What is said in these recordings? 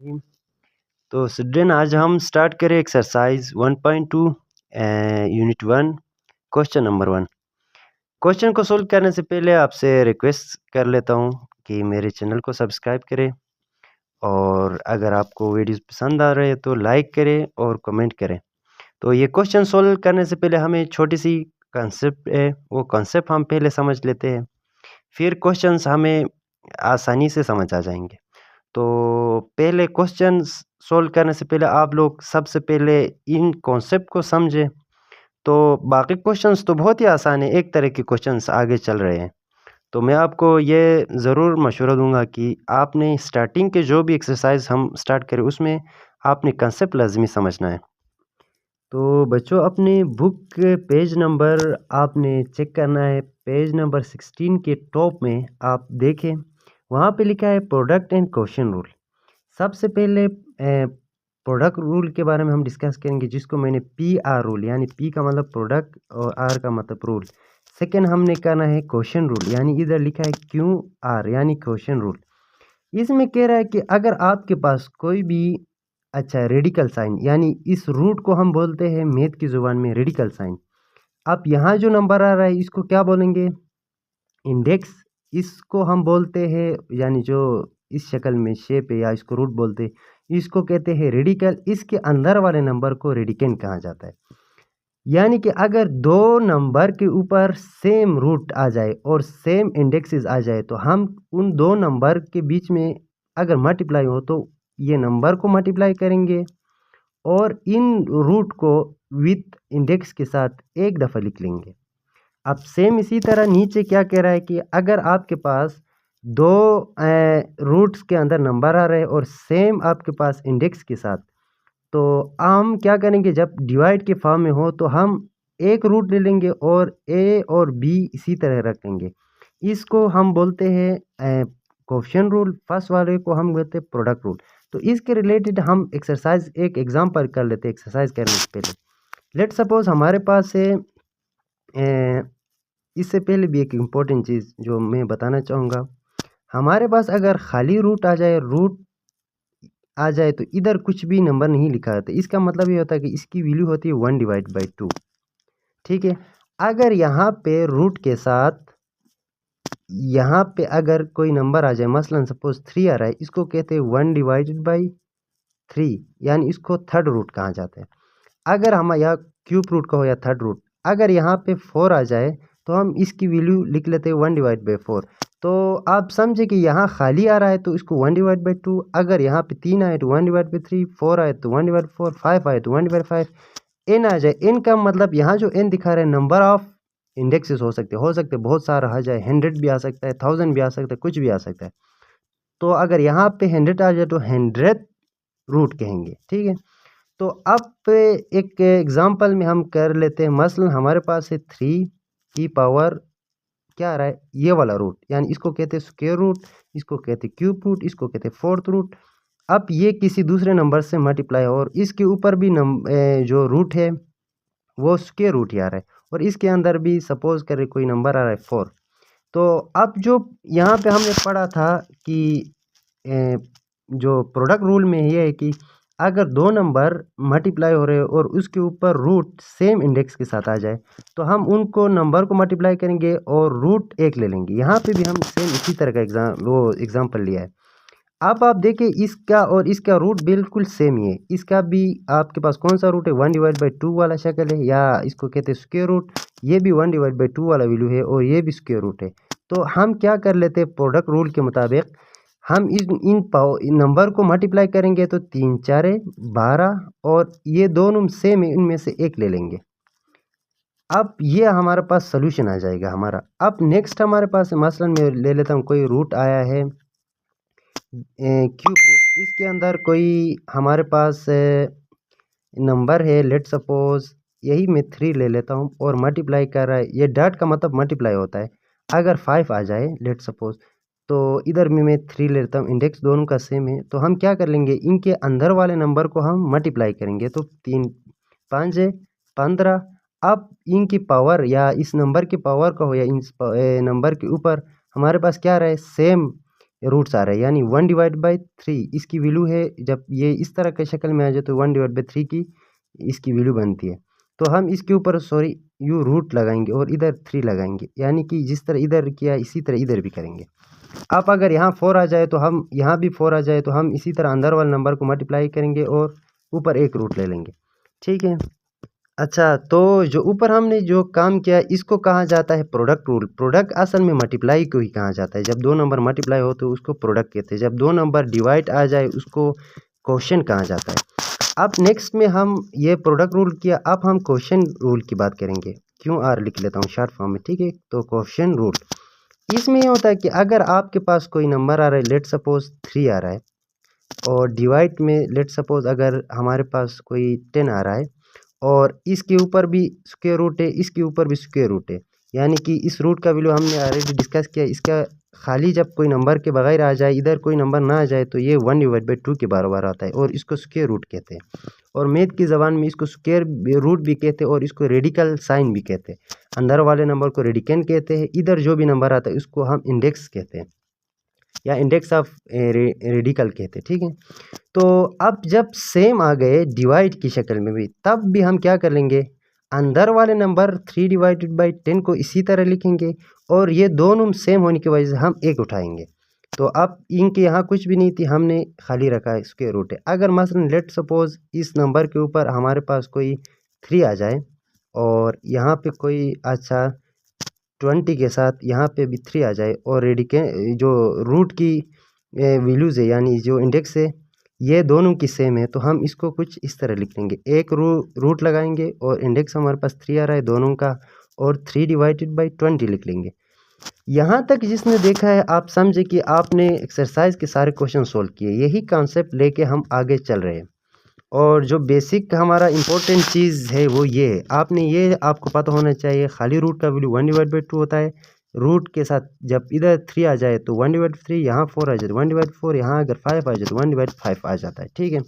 हम्म, तो स्टूडेंट आज हम स्टार्ट करें exercise 1.2 unit 1 question number 1। Question को सोल्व करने से पहले आपसे रिक्वेस्ट कर लेता हूं कि मेरे चैनल को सब्सक्राइब करें और अगर आपको वीडियोस पसंद आ रहे हैं तो लाइक करें और कमेंट करें। तो ये क्वेश्चन सोल्व करने से पहले हमें छोटी सी कंसेप्ट है, वो कंसेप्ट हम पहले समझ लेते हैं, फिर क्वेश्चंस हमें आसानी से समझ आ जाएंगे। तो पहले क्वेश्चन सोल्व करने से पहले आप लोग सबसे पहले इन कॉन्सेप्ट को समझें। तो बाकी क्वेश्चंस तो बहुत ही आसान है, एक तरह के क्वेश्चंस आगे चल रहे हैं। तो मैं आपको ये ज़रूर मशवरा दूंगा कि आपने स्टार्टिंग के जो भी एक्सरसाइज हम स्टार्ट करें उसमें आपने कंसेप्ट लाजमी समझना है। तो बच्चों अपने बुक के पेज नंबर आपने चेक करना है। पेज नंबर 16 के टॉप में आप देखें, वहाँ पे लिखा है प्रोडक्ट एंड क्वेश्चन रूल। सबसे पहले प्रोडक्ट रूल के बारे में हम डिस्कस करेंगे, जिसको मैंने PR रूल, यानी P का मतलब प्रोडक्ट और R का मतलब रूल। सेकंड हमने करना है क्वेश्चन रूल, यानी इधर लिखा है QR यानी क्वेश्चन रूल। इसमें कह रहा है कि अगर आपके पास कोई भी रेडिकल साइन, यानी इस रूट को हम बोलते हैं मैथ की ज़ुबान में रेडिकल साइन। अब यहाँ जो नंबर आ रहा है इसको क्या बोलेंगे? इंडेक्स। इसको हम बोलते हैं, यानी जो इस शक्ल में शेप है या इसको रूट बोलते हैं, इसको कहते हैं रेडिकल। इसके अंदर वाले नंबर को रेडिकेंड कहा जाता है। यानी कि अगर दो नंबर के ऊपर सेम रूट आ जाए और सेम इंडेक्सेस आ जाए तो हम उन दो नंबर के बीच में अगर मल्टीप्लाई हो तो ये नंबर को मल्टीप्लाई करेंगे और इन रूट को विथ इंडेक्स के साथ एक दफ़ा लिख लेंगे। अब सेम इसी तरह नीचे क्या कह रहा है कि अगर आपके पास दो रूट्स के अंदर नंबर आ रहे हैं और सेम आपके पास इंडेक्स के साथ, तो हम क्या करेंगे, जब डिवाइड के फॉर्म में हो तो हम एक रूट ले लेंगे और ए और बी इसी तरह रखेंगे। इसको हम बोलते हैं कोएफिशिएंट रूल। फर्स्ट वाले को हम बोलते हैं प्रोडक्ट रूल। तो इसके रिलेटेड हम एक्सरसाइज एक एग्जांपल कर लेते हैं एक्सरसाइज करने से पहले। लेट सपोज हमारे पास है, इससे पहले भी एक इम्पोर्टेंट चीज़ जो मैं बताना चाहूँगा, हमारे पास अगर खाली रूट आ जाए तो इधर कुछ भी नंबर नहीं लिखा होता। इसका मतलब ये होता है कि इसकी वैल्यू होती है 1/2। ठीक है। अगर यहाँ पे रूट के साथ यहाँ पे अगर कोई नंबर आ जाए, मसलन सपोज 3 आ रहा है, इसको कहते हैं 1/3, यानी इसको थर्ड रूट कहा जाता है। अगर हम या क्यूब रूट का हो या थर्ड रूट, अगर यहाँ पे 4 आ जाए तो हम इसकी वैल्यू लिख लेते हैं 1/4। तो आप समझे कि यहाँ खाली आ रहा है तो इसको 1/2, अगर यहाँ पे 3 आए तो 1/3, 4 आए तो 1/4, 5 आए तो 1/5, एन आ जाए। एन का मतलब यहाँ जो एन दिखा रहा है नंबर ऑफ इंडेक्सेस हो सकते बहुत सारा आ जाए, 100 भी आ सकता है, 1000 भी आ सकता है, कुछ भी आ सकता है। तो अगर यहाँ पे 100 आ जाए तो 100th रूट कहेंगे। ठीक है। तो अब एक एग्जांपल में हम कर लेते हैं, मसलन हमारे पास है 3 की पावर क्या आ रहा है, ये वाला रूट, यानी इसको कहते हैं स्क्वायर रूट, इसको कहते हैं क्यूब रूट, इसको कहते हैं फोर्थ रूट। अब ये किसी दूसरे नंबर से मल्टीप्लाई और इसके ऊपर भी जो रूट है वो स्क्वायर रूट ही आ रहा है और इसके अंदर भी सपोज करें कोई नंबर आ रहा है 4। तो अब जो यहाँ पे हमने पढ़ा था कि जो प्रोडक्ट रूल में ये है कि अगर दो नंबर मल्टीप्लाई हो रहे हो और उसके ऊपर रूट सेम इंडेक्स के साथ आ जाए तो हम उनको नंबर को मल्टीप्लाई करेंगे और रूट एक ले लेंगे। यहाँ पे भी हम सेम इसी तरह का एग्जाम्पल लिया है। अब आप देखिए इसका और इसका रूट बिल्कुल सेम ही है। इसका भी आपके पास कौन सा रूट है, 1/2 वाला शक्ल है, या इसको कहते हैं स्क्वायर रूट। ये भी 1/2 वाला वैल्यू है और ये भी स्क्वायर रूट है। तो हम क्या कर लेते हैं, प्रोडक्ट रूल के मुताबिक हम इन नंबर को मल्टीप्लाई करेंगे तो 3 4 12 और ये दोनों सेम है, इनमें से एक ले लेंगे। अब ये हमारे पास सोल्यूशन आ जाएगा हमारा। अब नेक्स्ट हमारे पास मसलन मैं ले लेता हूँ, कोई रूट आया है क्यूब रूट, इसके अंदर कोई हमारे पास नंबर है, लेट सपोज यही मैं 3 ले लेता हूँ और मल्टीप्लाई कर रहा है, ये डॉट का मतलब मल्टीप्लाई होता है। अगर 5 आ जाए लेट सपोज, तो इधर में मैं 3 ले लेता हूँ, इंडेक्स दोनों का सेम है। तो हम क्या कर लेंगे, इनके अंदर वाले नंबर को हम मल्टीप्लाई करेंगे तो 3 5 है 15। अब इनकी पावर या इस नंबर की पावर का हो या इस नंबर के ऊपर हमारे पास क्या रहे, सेम रूट्स आ रहा है, यानी 1/3 इसकी वैल्यू है। जब ये इस तरह के शक्ल में आ जाए तो 1/3 की इसकी वैल्यू बनती है। तो हम इसके ऊपर यू रूट लगाएंगे और इधर 3 लगाएंगे, यानी कि जिस तरह इधर किया इसी तरह इधर भी करेंगे। अब अगर यहाँ 4 आ जाए तो हम यहाँ भी 4 आ जाए तो हम इसी तरह अंदर वाले नंबर को मल्टीप्लाई करेंगे और ऊपर एक रूट ले लेंगे। ठीक है। अच्छा, तो जो ऊपर हमने जो काम किया इसको कहा जाता है प्रोडक्ट रूल। प्रोडक्ट असल में मल्टीप्लाई को ही कहा जाता है। जब दो नंबर मल्टीप्लाई हो तो उसको प्रोडक्ट कहते हैं। जब दो नंबर डिवाइड आ जाए उसको क्वोशिएंट कहा जाता है। अब नेक्स्ट में हम ये प्रोडक्ट रूल किया, अब हम क्वोशिएंट रूल की बात करेंगे। क्यों आर लिख लेता हूँ शॉर्ट फॉर्म में। ठीक है, तो क्वोशिएंट रूल इसमें ये होता है कि अगर आपके पास कोई नंबर आ रहा है, लेट सपोज 3 आ रहा है, और डिवाइड में लेट सपोज अगर हमारे पास कोई 10 आ रहा है और इसके ऊपर भी स्क्वायर रूट है, इसके ऊपर भी स्क्वायर रूट है, यानी कि इस रूट का वैल्यू हमने ऑलरेडी डिस्कस किया। इसका खाली जब कोई नंबर के बगैर आ जाए, इधर कोई नंबर ना आ जाए, तो ये 1/2 के बराबर आता है और इसको स्क्वायर रूट कहते हैं। और मैथ की ज़बान में इसको स्क्वायर रूट भी कहते हैं और इसको रेडिकल साइन भी कहते हैं। अंदर वाले नंबर को रेडिकन कहते हैं, इधर जो भी नंबर आता है उसको हम इंडेक्स कहते हैं या इंडेक्स ऑफ रेडिकल कहते हैं। ठीक है, तो अब जब सेम आ गए डिवाइड की शक्ल में भी, तब भी हम क्या कर लेंगे, अंदर वाले नंबर 3/10 को इसी तरह लिखेंगे और ये दोनों सेम होने की वजह से हम एक उठाएंगे। तो अब इनके यहाँ कुछ भी नहीं थी, हमने खाली रखा है स्क्वायर रूट है। अगर मसलन लेट सपोज इस नंबर के ऊपर हमारे पास कोई 3 आ जाए और यहाँ पे कोई अच्छा 20 के साथ यहाँ पे भी 3 आ जाए और रेडिके जो रूट की वैल्यूज़ है यानी जो इंडेक्स है ये दोनों की सेम है, तो हम इसको कुछ इस तरह लिख लेंगे। एक रूट लगाएंगे और इंडेक्स हमारे पास 3 आ रहा है दोनों का, और 3/20 लिख लेंगे। यहाँ तक जिसने देखा है आप समझे कि आपने एक्सरसाइज के सारे क्वेश्चन सोल्व किए। यही कॉन्सेप्ट लेके हम आगे चल रहे हैं। और जो बेसिक हमारा इम्पोर्टेंट चीज़ है वो ये है, आपको पता होना चाहिए, खाली रूट का वैल्यू 1/2 होता है। रूट के साथ जब इधर 3 आ जाए तो 1/3, यहाँ 4 आ जाए 1/4, यहाँ अगर 5 आ जाए तो 1/5 आ जाता है। ठीक है।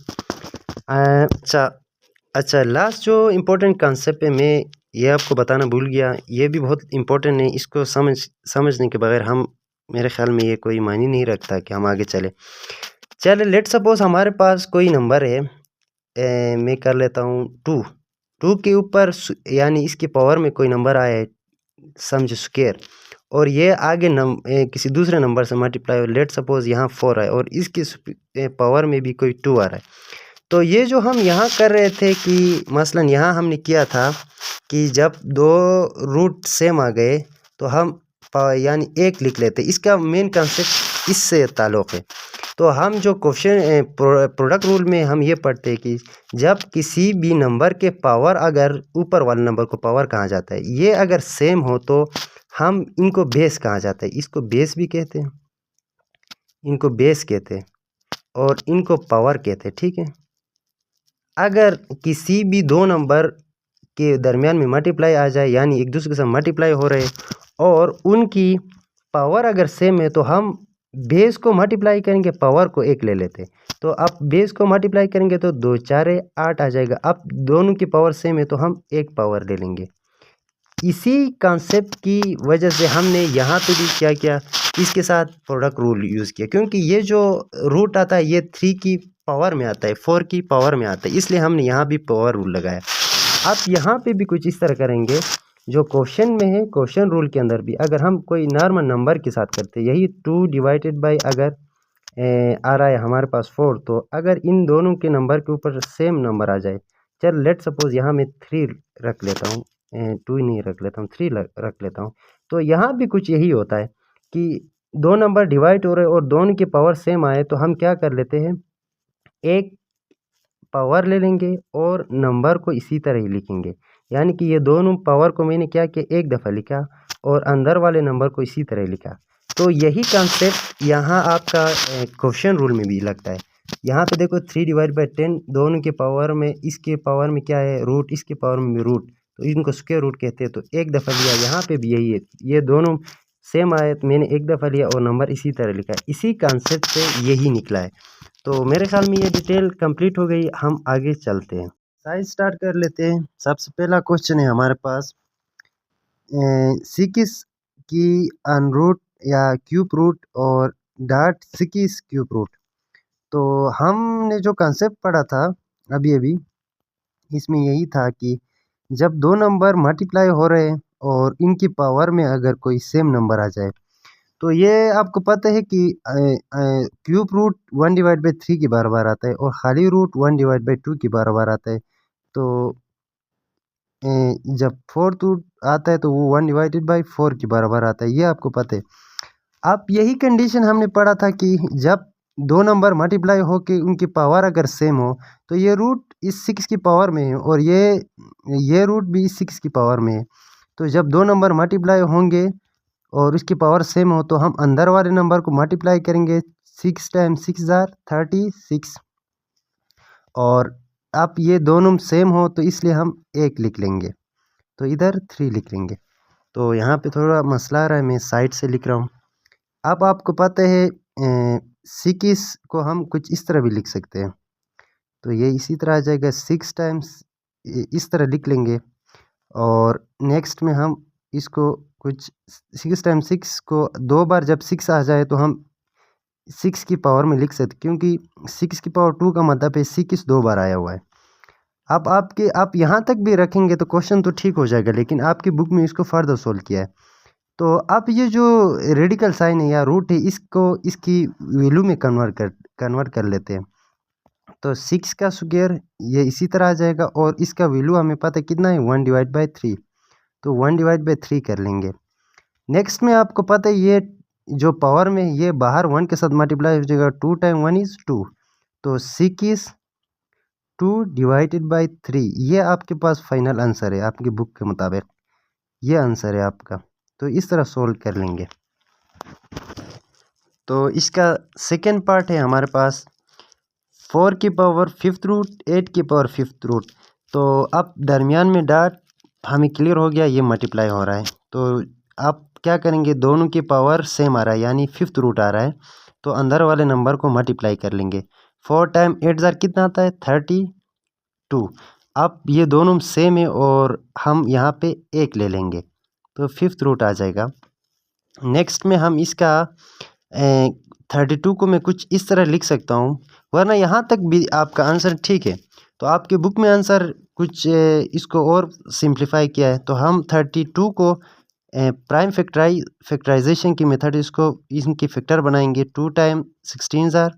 अच्छा, लास्ट जो इम्पोर्टेंट कॉन्सेप्ट है, मैं ये आपको बताना भूल गया, ये भी बहुत इम्पोर्टेंट है। इसको समझने के बगैर हम, मेरे ख्याल में ये कोई मायने नहीं रखता कि हम आगे चले। लेट सपोज हमारे पास कोई नंबर है, मैं कर लेता हूँ 2 के ऊपर यानी इसके पावर में कोई नंबर आया है, समझ स्क्वायर, और ये आगे किसी दूसरे नंबर से मल्टीप्लाई हो। लेट सपोज यहाँ 4 है और इसके पावर में भी कोई 2 आ रहा है। तो ये जो हम यहाँ कर रहे थे कि मसलन यहाँ हमने किया था कि जब दो रूट सेम आ गए तो हम यानी एक लिख लेते। इसका मेन कंसेप्ट इससे ताल्लुक़ है। तो हम जो क्वेश्चन प्रोडक्ट रूल में हम ये पढ़ते हैं कि जब किसी भी नंबर के पावर अगर ऊपर वाले नंबर को पावर कहा जाता है, ये अगर सेम हो तो हम इनको बेस कहा जाता है। इसको बेस भी कहते हैं, इनको बेस कहते हैं और इनको पावर कहते हैं। ठीक है। अगर किसी भी दो नंबर के दरमियान में मल्टीप्लाई आ जाए, यानी एक दूसरे के साथ मल्टीप्लाई हो रहे और उनकी पावर अगर सेम है, तो हम बेस को मल्टीप्लाई करेंगे, पावर को एक ले लेते। तो अब बेस को मल्टीप्लाई करेंगे तो 2 4 8 आ जाएगा। अब दोनों की पावर सेम है तो हम एक पावर ले लेंगे। इसी कॉन्सेप्ट की वजह से हमने यहाँ पे भी क्या किया, इसके साथ प्रोडक्ट रूल यूज़ किया, क्योंकि ये जो रूट आता है ये 3 की पावर में आता है, 4 की पावर में आता है, इसलिए हमने यहाँ भी पावर रूल लगाया। अब यहाँ पे भी कुछ इस तरह करेंगे जो क्वेश्चन में है। क्वेश्चन रूल के अंदर भी अगर हम कोई नॉर्मल नंबर के साथ करते हैं, यही 2/, अगर आ रहा है हमारे पास 4, तो अगर इन दोनों के नंबर के ऊपर सेम नंबर आ जाए, चल लेट सपोज यहाँ मैं 3 रख लेता हूँ, 2 ही नहीं रख लेता हूँ, 3 रख लेता हूँ। तो यहाँ भी कुछ यही होता है कि दो नंबर डिवाइड हो रहे और दोनों की पावर सेम आए, तो हम क्या कर लेते हैं, एक पावर ले लेंगे और नंबर को इसी तरह ही लिखेंगे। यानी कि ये दोनों पावर को मैंने क्या किया, एक दफ़ा लिखा और अंदर वाले नंबर को इसी तरह लिखा। तो यही कॉन्सेप्ट यहाँ आपका क्वेश्चन रूल में भी लगता है। यहाँ पे देखो 3/10 दोनों के पावर में, इसके पावर में क्या है रूट, इसके पावर में भी रूट, तो इनको स्क्वायर रूट कहते हैं। तो एक दफ़ा लिया, यहाँ पे भी यही है, ये दोनों सेम आए तो मैंने एक दफ़ा लिया और नंबर इसी तरह लिखा। इसी कॉन्सेप्ट से यही निकला है। तो मेरे ख्याल में ये डिटेल कंप्लीट हो गई, हम आगे चलते हैं। साइज स्टार्ट कर लेते हैं। सबसे पहला क्वेश्चन है हमारे पास 6 की अनरूट या क्यूब रूट और डॉट 6 क्यूब रूट। तो हमने जो कंसेप्ट पढ़ा था अभी अभी, इसमें यही था कि जब दो नंबर मल्टीप्लाई हो रहे हैं और इनकी पावर में अगर कोई सेम नंबर आ जाए, तो ये आपको पता है कि क्यूब रूट 1/3 के बराबर आता है और खाली रूट 1/2 के बराबर आता है। तो जब फोर्थ रूट आता है तो वो 1/4 के बराबर आता है, ये आपको पता है। अब यही कंडीशन हमने पढ़ा था कि जब दो नंबर मल्टीप्लाई हो के उनकी पावर अगर सेम हो, तो ये रूट इस 6 की पावर में है और ये रूट भी इस 6 की पावर में है। तो जब दो नंबर मल्टीप्लाई होंगे और उसकी पावर सेम हो, तो हम अंदर वाले नंबर को मल्टीप्लाई करेंगे। 6 टाइम्स 6 जार 36, और अब ये दोनों सेम हो तो इसलिए हम 1 लिख लेंगे, तो इधर 3 लिख लेंगे। तो यहाँ पे थोड़ा मसला आ रहा है, मैं साइड से लिख रहा हूँ। अब आपको पता है 6 को हम कुछ इस तरह भी लिख सकते हैं, तो ये इसी तरह आ जाएगा 6 टाइम्स, इस तरह लिख लेंगे। और नेक्स्ट में हम इसको कुछ 6 टाइम्स 6 को 2 बार जब 6 आ जाए तो हम 6 की पावर में लिख सकते, क्योंकि 6 की पावर 2 का मतलब है 6 2 बार आया हुआ है। अब आप यहाँ तक भी रखेंगे तो क्वेश्चन तो ठीक हो जाएगा, लेकिन आपकी बुक में इसको फर्दर सोल्व किया है। तो अब ये जो रेडिकल साइन है या रूट है, इसको इसकी वैल्यू में कन्वर्ट कर लेते हैं। तो 6 का स्क्वायर ये इसी तरह आ जाएगा और इसका वैल्यू हमें पता है कितना है, 1/3। तो 1/3 कर लेंगे। नेक्स्ट में आपको पता है ये जो पावर में ये बाहर 1 के साथ मल्टीप्लाई हो जाएगा, 2 टाइम 1 इज़ 2। तो 6 2/3, ये आपके पास फाइनल आंसर है आपकी बुक के मुताबिक, ये आंसर है आपका। तो इस तरह सोल्व कर लेंगे। तो इसका सेकेंड पार्ट है हमारे पास 4 की पावर 5th रूट 8 की पावर 5th रूट। तो अब दरमियान में डॉट हमें क्लियर हो गया, ये मल्टीप्लाई हो रहा है। तो आप क्या करेंगे, दोनों की पावर सेम आ रहा है यानी 5th रूट आ रहा है, तो अंदर वाले नंबर को मल्टीप्लाई कर लेंगे। 4 टाइम 8 जार कितना आता है, 32। अब ये दोनों सेम है और हम यहाँ पे 1 ले लेंगे, तो 5th रूट आ जाएगा। नेक्स्ट में हम इसका 32 को मैं कुछ इस तरह लिख सकता हूँ, वरना यहाँ तक भी आपका आंसर ठीक है। तो आपके बुक में आंसर कुछ इसको और सिंप्लीफाई किया है। तो हम 32 को प्राइम फैक्टराइजेशन की मेथड इसको इनकी फैक्टर बनाएंगे। 2 time 16 jar,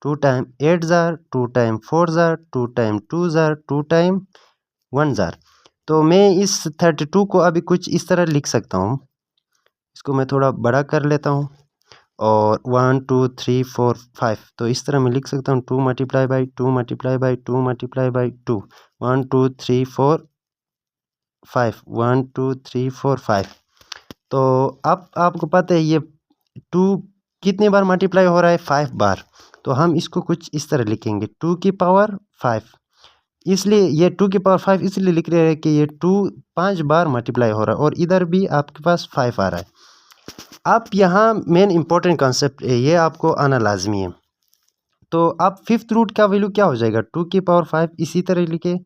2 time 8 jar, 2 time 4 jar, 2 time 2 jar, 2 time 1 jar. तो मैं इस 32 को अभी कुछ इस तरह लिख सकता हूँ, इसको मैं थोड़ा बड़ा कर लेता हूँ। और 1 2 3 4 5, तो इस तरह मैं लिख सकता हूँ 2 multiply by 2 multiply by 2 multiply by 2, 1 2 3 4 5, 1 2 3 4 5। तो अब आपको पता है ये 2 कितनी बार मल्टीप्लाई हो रहा है, 5 बार। तो हम इसको कुछ इस तरह लिखेंगे 2 की पावर 5, इसलिए ये 2 की पावर 5 इसलिए लिख रहे हैं कि ये 2 5 बार मल्टीप्लाई हो रहा है और इधर भी आपके पास 5 आ रहा है। अब यहाँ मेन इंपॉर्टेंट कॉन्सेप्ट है, ये आपको आना लाजमी है। तो अब 5th रूट का वैल्यू क्या हो जाएगा, 2 की पावर 5, इसी तरह लिखे।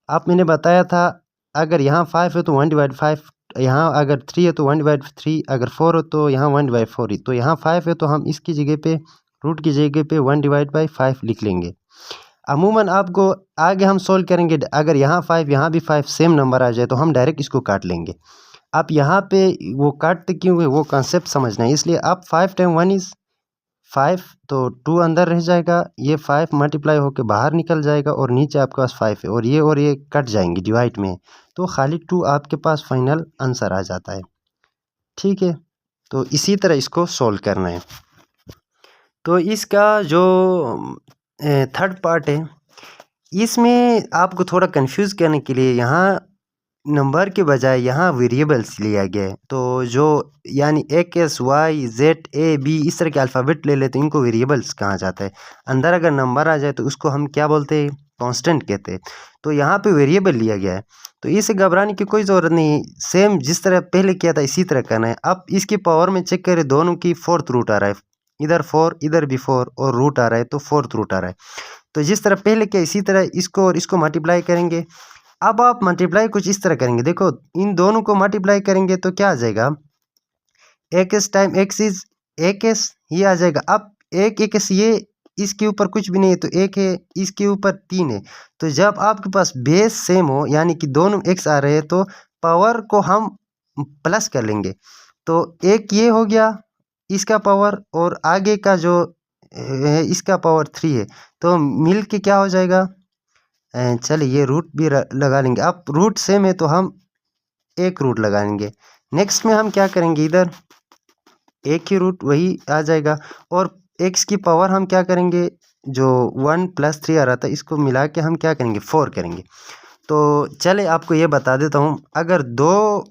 आप मैंने बताया था अगर यहाँ 5 है तो 1/5, यहाँ अगर 3 है तो 1/3, अगर 4 हो तो यहाँ 1/4 ही। तो यहाँ 5 है तो हम इसकी जगह पे रूट की जगह पे 1/5 लिख लेंगे। अमूमन आपको आगे हम सोल्व करेंगे, अगर यहाँ 5 यहाँ भी 5 सेम नंबर आ जाए तो हम डायरेक्ट इसको काट लेंगे। आप यहाँ पे वो काटते क्यों है वो कॉन्सेप्ट समझना है, इसलिए आप 5 टाइम 1 इज़ 5, तो 2 अंदर रह जाएगा, ये 5 मल्टीप्लाई होकर बाहर निकल जाएगा और नीचे आपके पास 5 है और ये कट जाएंगे डिवाइड में, तो खाली 2 आपके पास फाइनल आंसर आ जाता है। ठीक है, तो इसी तरह इसको सोल्व करना है। तो इसका जो थर्ड पार्ट है, इसमें आपको थोड़ा कंफ्यूज करने के लिए यहाँ नंबर के बजाय यहाँ वेरिएबल्स लिया गया है। तो जो यानी x y z a b इस तरह के अल्फ़ाबेट ले लेते हैं, इनको वेरिएबल्स कहा जाता है। अंदर अगर नंबर आ जाए तो उसको हम क्या बोलते हैं, कांस्टेंट कहते हैं। तो यहाँ पे वेरिएबल लिया गया है, तो इसे घबराने की कोई ज़रूरत नहीं, सेम जिस तरह पहले किया था इसी तरह करना है। अब इसकी पावर में चेक करें, दोनों की 4th रूट आ रहा है, इधर 4 इधर भी 4 और रूट आ रहा है तो 4th रूट आ रहा है। तो जिस तरह पहले किया इसी तरह इसको और इसको मल्टीप्लाई करेंगे। अब आप मल्टीप्लाई कुछ इस तरह करेंगे, देखो इन दोनों को मल्टीप्लाई करेंगे तो क्या आ जाएगा, x टाइम x इज़ एक एस ये आ जाएगा। अब एक एस ये इसके ऊपर कुछ भी नहीं है तो एक है, इसके ऊपर 3 है। तो जब आपके पास बेस सेम हो यानी कि दोनों एक्स आ रहे हैं तो पावर को हम प्लस कर लेंगे। तो एक ये हो गया इसका पावर और आगे का जो है इसका पावर 3 है। तो मिल के क्या हो जाएगा, चलिए ये रूट भी लगा लेंगे। अब रूट सेम है तो हम एक रूट लगाएंगे। नेक्स्ट में हम क्या करेंगे, इधर एक ही रूट वही आ जाएगा और एक्स की पावर हम क्या करेंगे, जो 1 + 3 आ रहा था इसको मिला के हम क्या करेंगे 4 करेंगे। तो चले आपको ये बता देता हूँ, अगर दो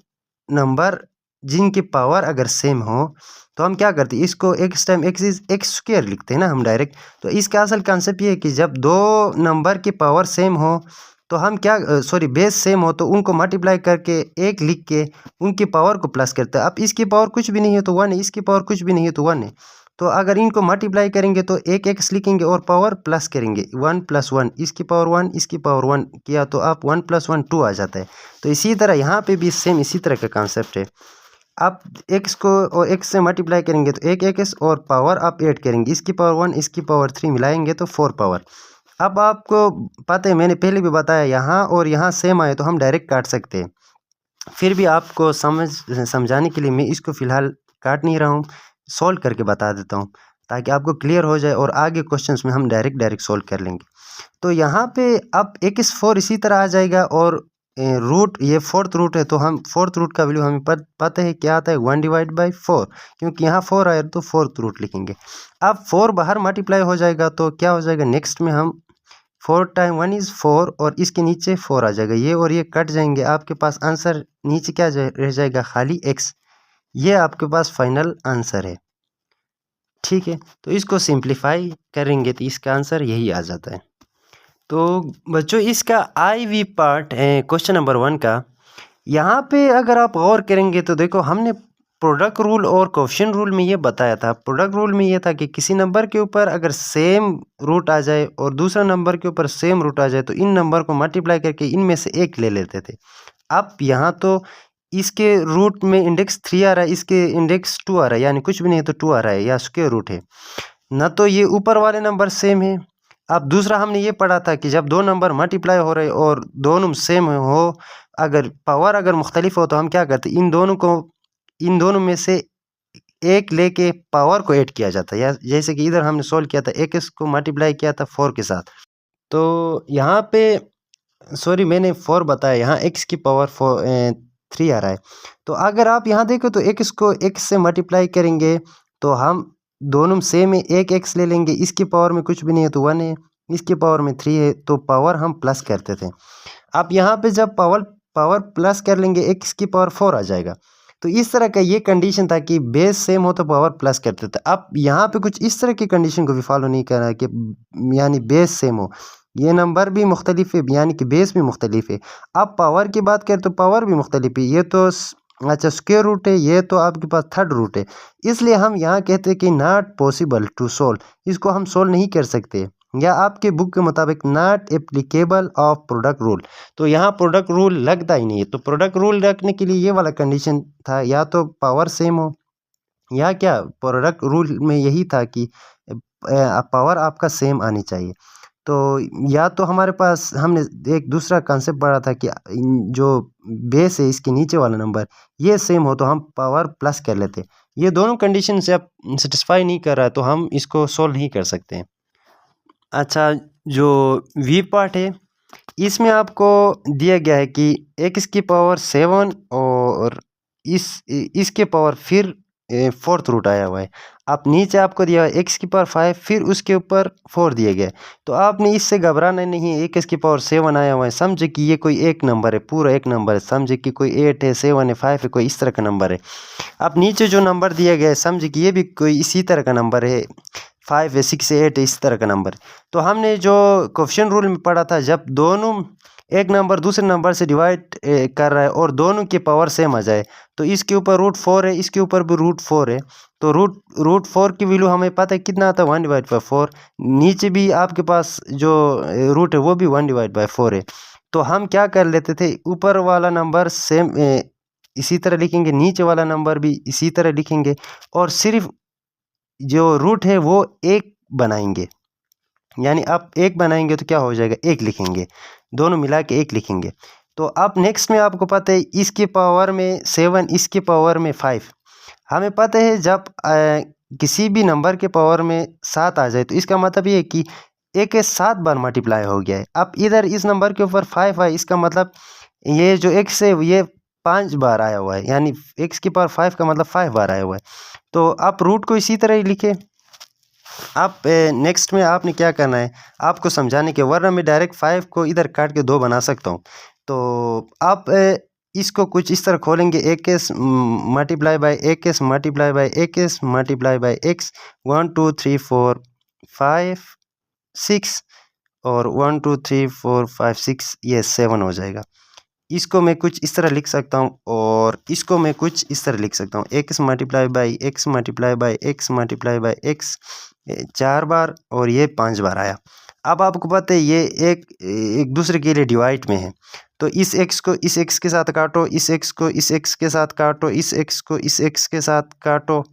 नंबर जिनकी पावर अगर सेम हो तो हम क्या करते हैं, इसको x time x is x square लिखते हैं ना हम डायरेक्ट। तो इसका असल कॉन्सेप्ट ये है कि जब दो नंबर की पावर सेम हो तो हम क्या सॉरी बेस सेम हो तो उनको मल्टीप्लाई करके एक लिख के उनकी पावर को प्लस करते हैं। अब इसकी पावर कुछ भी नहीं है तो 1 है, इसकी पावर कुछ भी नहीं है तो 1 है। तो अगर इनको मल्टीप्लाई करेंगे तो एक एक्स लिखेंगे और पावर प्लस करेंगे 1 + 1, इसकी पावर 1 इसकी पावर 1 किया तो आप 1 + 1 2 आ जाता है। तो इसी तरह यहाँ पे भी सेम इसी तरह का कॉन्सेप्ट है। आप एक्स को और एक्स से मल्टीप्लाई करेंगे तो एक एक्स और पावर आप ऐड करेंगे, इसकी पावर 1 इसकी पावर 3 मिलाएंगे तो 4 पावर। अब आपको पता है मैंने पहले भी बताया यहाँ और यहाँ सेम आए तो हम डायरेक्ट काट सकते हैं। फिर भी आपको समझाने के लिए मैं इसको फ़िलहाल काट नहीं रहा हूँ, सॉल्व करके बता देता हूँ ताकि आपको क्लियर हो जाए और आगे क्वेश्चंस में हम डायरेक्ट सॉल्व कर लेंगे। तो यहाँ पे अब x4 इसी तरह आ जाएगा और रूट ये फोर्थ रूट है तो हम फोर्थ रूट का वैल्यू हमें पता है क्या आता है 1/4, क्योंकि यहाँ 4 आया तो फोर्थ रूट लिखेंगे। अब 4 बाहर मल्टीप्लाई हो जाएगा तो क्या हो जाएगा, नेक्स्ट में हम 4 × 1 = 4 और इसके नीचे 4 आ जाएगा, ये और ये कट जाएंगे, आपके पास आंसर नीचे क्या रह जाएगा खाली x। ये आपके पास फाइनल आंसर है। ठीक है, तो इसको सिंप्लीफाई करेंगे तो इसका आंसर यही आ जाता है। तो बच्चों इसका IV पार्ट क्वेश्चन नंबर 1 का, यहाँ पे अगर आप गौर करेंगे तो देखो हमने प्रोडक्ट रूल और कोएफिशिएंट रूल में ये बताया था। प्रोडक्ट रूल में ये था कि किसी नंबर के ऊपर अगर सेम रूट आ जाए और दूसरा नंबर के ऊपर सेम रूट आ जाए तो इन नंबर को मल्टीप्लाई करके इनमें से एक ले लेते थे। अब यहाँ तो इसके रूट में इंडेक्स 3 आ रहा है, इसके इंडेक्स 2 आ रहा है, यानी कुछ भी नहीं तो 2 आ रहा है या स्क्वायर रूट है ना, तो ये ऊपर वाले नंबर सेम है। अब दूसरा हमने ये पढ़ा था कि जब दो नंबर मल्टीप्लाई हो रहे और दोनों सेम हो, अगर पावर अगर मुख्तलिफ हो तो हम क्या करते, इन दोनों में से एक लेके पावर को ऐड किया जाता है। या जैसे कि इधर हमने सोल्व किया था x को मल्टीप्लाई किया था 4 के साथ, तो यहाँ पे सॉरी मैंने 4 बताया, यहाँ x की पावर 3 आ रहा है। तो अगर आप यहाँ देखो तो x को x से मल्टीप्लाई करेंगे तो हम दोनों सेम है, एक x ले लेंगे, इसकी पावर में कुछ भी नहीं है तो 1 है, इसकी पावर में 3 है तो पावर हम प्लस करते थे। अब यहाँ पे जब पावर प्लस कर लेंगे x की पावर 4 आ जाएगा। तो इस तरह का ये कंडीशन था कि बेस सेम हो तो पावर प्लस करते थे। अब यहाँ पे कुछ इस तरह की कंडीशन को भी फॉलो नहीं कर रहा है कि यानी बेस सेम हो, ये नंबर भी मुख्तलिफ है यानी कि बेस भी मुख्तलिफ है। अब पावर की बात करें तो पावर भी मुख्तलिफ है, ये तो अच्छा स्क्वायर रूट है, ये तो आपके पास थर्ड रूट है, इसलिए हम यहाँ कहते हैं कि नॉट पॉसिबल टू सोल्व, इसको हम सोल्व नहीं कर सकते, या आपके बुक के मुताबिक not applicable of product rule. तो यहाँ प्रोडक्ट रूल लगता ही नहीं है। तो प्रोडक्ट रूल रखने के लिए ये वाला कंडीशन था, या तो पावर सेम हो या क्या, प्रोडक्ट रूल में यही था कि पावर आपका सेम आनी चाहिए। तो या तो हमारे पास हमने एक दूसरा कॉन्सेप्ट पढ़ा था कि जो बेस है इसके नीचे वाला नंबर ये सेम हो तो हम पावर प्लस कर लेते। ये दोनों कंडीशन से अब सेटिस्फाई नहीं कर रहा है तो हम इसको सोल्व नहीं कर सकते। अच्छा, जो वी पार्ट है इसमें आपको दिया गया है कि x की पावर 7 और इसके पावर फिर फोर्थ रूट आया हुआ है। आप नीचे आपको दिया है x की पावर 5 फिर उसके ऊपर 4 दिए गए। तो आपने इससे घबराना नहीं है, x की पावर 7 आया हुआ है, समझे कि ये कोई एक नंबर है, पूरा एक नंबर है, समझे कि कोई 8 है 7 है 5 है, कोई इस तरह का नंबर है। अब नीचे जो नंबर दिया गया है समझे कि ये भी कोई इसी तरह का नंबर है, 5 है 6 है 8 है, इस तरह का नंबर। तो हमने जो कोएफिशिएंट रूल में पढ़ा था, जब दोनों एक नंबर दूसरे नंबर से डिवाइड कर रहा है और दोनों की पावर सेम आ जाए, तो इसके ऊपर √4 है, इसके ऊपर भी √4 है, तो √4 की वैल्यू हमें पता है कितना आता है 1/4। नीचे भी आपके पास जो रूट है वो भी 1/4 है। तो हम क्या कर लेते थे, ऊपर वाला नंबर सेम इसी तरह लिखेंगे, नीचे वाला नंबर भी इसी तरह लिखेंगे, और सिर्फ जो रूट है वो 1 बनाएंगे, यानी आप 1 बनाएंगे तो क्या हो जाएगा, 1 लिखेंगे, दोनों मिला के 1 लिखेंगे। तो अब नेक्स्ट में आपको पता है इसके पावर में 7, इसके पावर में 5। हमें पता है जब किसी भी नंबर के पावर में 7 आ जाए तो इसका मतलब ये है कि 1 के 7 बार मल्टीप्लाई हो गया है। अब इधर इस नंबर के ऊपर 5 है, इसका मतलब ये जो x है ये 5 बार आया हुआ है, यानी x की पावर 5 का मतलब 5 बार आया हुआ है। तो आप रूट को इसी तरह ही लिखे। आप नेक्स्ट में आपने क्या करना है, आपको समझाने के, वरना मैं डायरेक्ट 5 को इधर काट के 2 बना सकता हूँ। तो आप इसको कुछ इस तरह खोलेंगे, x multiply by x multiply by x multiply by x, 1 2 3 4 5 6 और 1 2 3 4 5 6, ये 7 हो जाएगा। इसको मैं कुछ इस तरह लिख सकता हूँ और इसको मैं कुछ इस तरह लिख सकता हूँ, x multiply by x multiply by x multiply by x 4 बार और ये 5 बार आया। अब आपको पता है ये एक दूसरे के लिए डिवाइड में है, तो इस एक्स को इस एक्स के साथ काटो, इस एक्स को इस एक्स के साथ काटो, इस एक्स को इस एक्स के साथ काटो,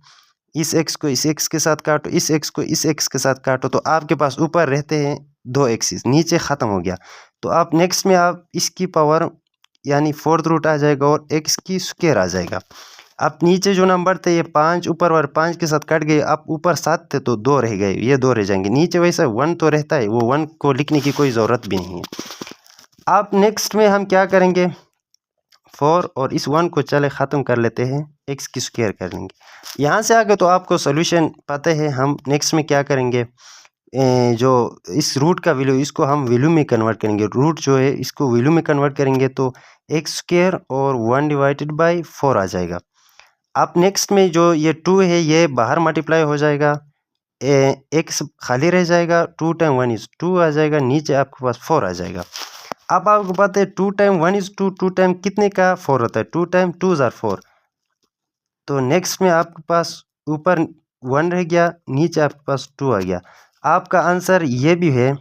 इस एक्स को इस एक्स के साथ काटो, इस एक्स को इस एक्स के साथ काटो। तो आपके पास ऊपर रहते हैं 2 एक्सिस, नीचे ख़त्म हो गया। तो आप नेक्स्ट में आप इसकी पावर यानी 4th रूट आ जाएगा और एक्स की स्क्वायर आ जाएगा। अब नीचे जो नंबर थे ये 5 ऊपर और 5 के साथ कट गए, अब ऊपर 7 थे तो 2 रह गए, ये 2 रह जाएंगे। नीचे वैसे 1 तो रहता है, वो 1 को लिखने की कोई ज़रूरत भी नहीं है। अब नेक्स्ट में हम क्या करेंगे, 4 और इस 1 को चले ख़त्म कर लेते हैं, एक्स की स्क्वायर कर लेंगे। यहाँ से आगे तो आपको सोल्यूशन पता है। हम नेक्स्ट में क्या करेंगे, जो इस रूट का वैल्यू, इसको हम वैल्यू में कन्वर्ट करेंगे। रूट जो है इसको वैल्यू में कन्वर्ट करेंगे तो एक्स स्क्वायर और 1 डिवाइडेड बाई 4 आ जाएगा। अब नेक्स्ट में जो ये 2 है ये बाहर मल्टीप्लाई हो जाएगा, एक्स खाली रह जाएगा, 2 टाइम 1 इज़ 2 आ जाएगा, नीचे आपके पास 4 आ जाएगा। अब आपको पता है 2 टाइम 1 इज़ 2, 2 टाइम कितने का 4 होता है, 2 टाइम 2 ज़ार 4। तो नेक्स्ट में आपके पास ऊपर 1 रह गया, नीचे आपके पास 2 आ गया। आपका आंसर ये भी है,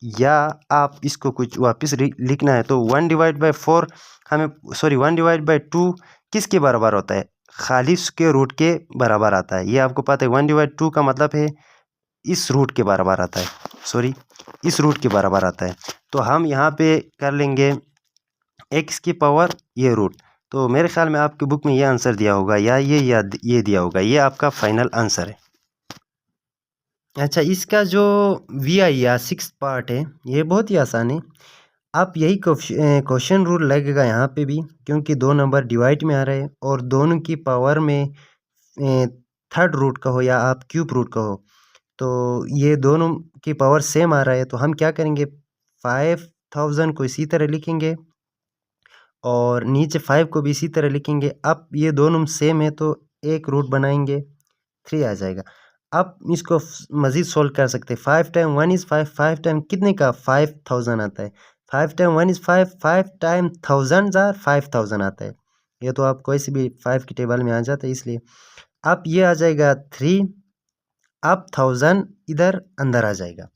या आप इसको कुछ वापस लिखना है तो 1 डिवाइड बाई 4 हमें, सॉरी 1 डिवाइड बाई 2 किसके बराबर होता है, खाली स्क्वायर रूट के बराबर आता है। ये आपको पता है 1 डिवाइड 2 का मतलब है इस रूट के बराबर आता है, सॉरी इस रूट के बराबर आता है। तो हम यहाँ पे कर लेंगे एक्स की पावर ये रूट। तो मेरे ख्याल में आपकी बुक में ये आंसर दिया होगा, या ये दिया होगा, ये आपका फाइनल आंसर है। अच्छा, इसका जो वी आई या 6th पार्ट है ये बहुत ही आसान है। आप यही क्वेश्चन रूल लगेगा यहाँ पे भी, क्योंकि 2 नंबर डिवाइड में आ रहे हैं और दोनों की पावर में 3rd रूट कहो या आप क्यूब रूट कहो, तो ये दोनों की पावर सेम आ रहा है। तो हम क्या करेंगे, 5000 को इसी तरह लिखेंगे और नीचे 5 को भी इसी तरह लिखेंगे। अब ये दोनों सेम है तो एक रूट बनाएंगे, 3 आ जाएगा। अब इसको मज़ीद सोल्व कर सकते हैं। 5 टाइम 1 इज़ 5, 5 टाइम कितने का 5000 आता है, 5 टाइम 1 इज़ 5, 5 टाइम 1000 ज़ार 5000 आता है। ये तो आप कोई से भी 5 की टेबल में आ जाता है इसलिए। अब ये आ जाएगा 3, अब 1000 इधर अंदर आ जाएगा।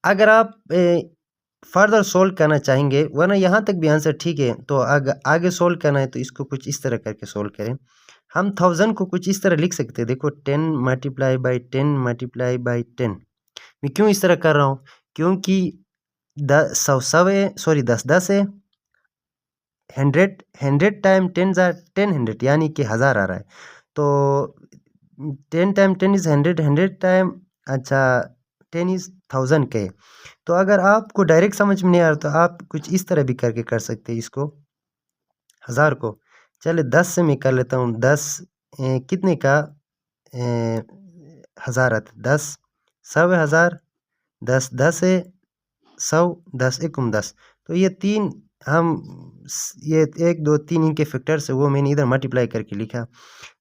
अगर आप फर्दर सोल्व करना चाहेंगे, वरना यहाँ तक भी आंसर ठीक है, तो आगे सोल्व करना है तो इसको कुछ इस तरह करके सोल्व करें। हम 1000 को कुछ इस तरह लिख सकते हैं, देखो 10 मल्टीप्लाई बाई 10 मल्टीप्लाई बाई 10। मैं क्यों इस तरह कर रहा हूँ, क्योंकि 100 है, सॉरी 10 है, 100 टाइम 10 ज़ार 10 यानी कि 1000 आ रहा है। तो 10 टाइम 10 इज़ 100, 100 टाइम, अच्छा 10 इज़ 1000 के। तो अगर आपको डायरेक्ट समझ में नहीं आ रहा तो आप कुछ इस तरह भी करके कर सकते हैं इसको, 1000 को। चले 10 से मैं कर लेता हूँ, 10 कितने का 1000 आता है, 10 100 है 1000, 10 10 है 100, 10 एकम 10। तो ये 3 हम ये 1 2 3 इनके फैक्टर से वो मैंने इधर मल्टीप्लाई करके लिखा।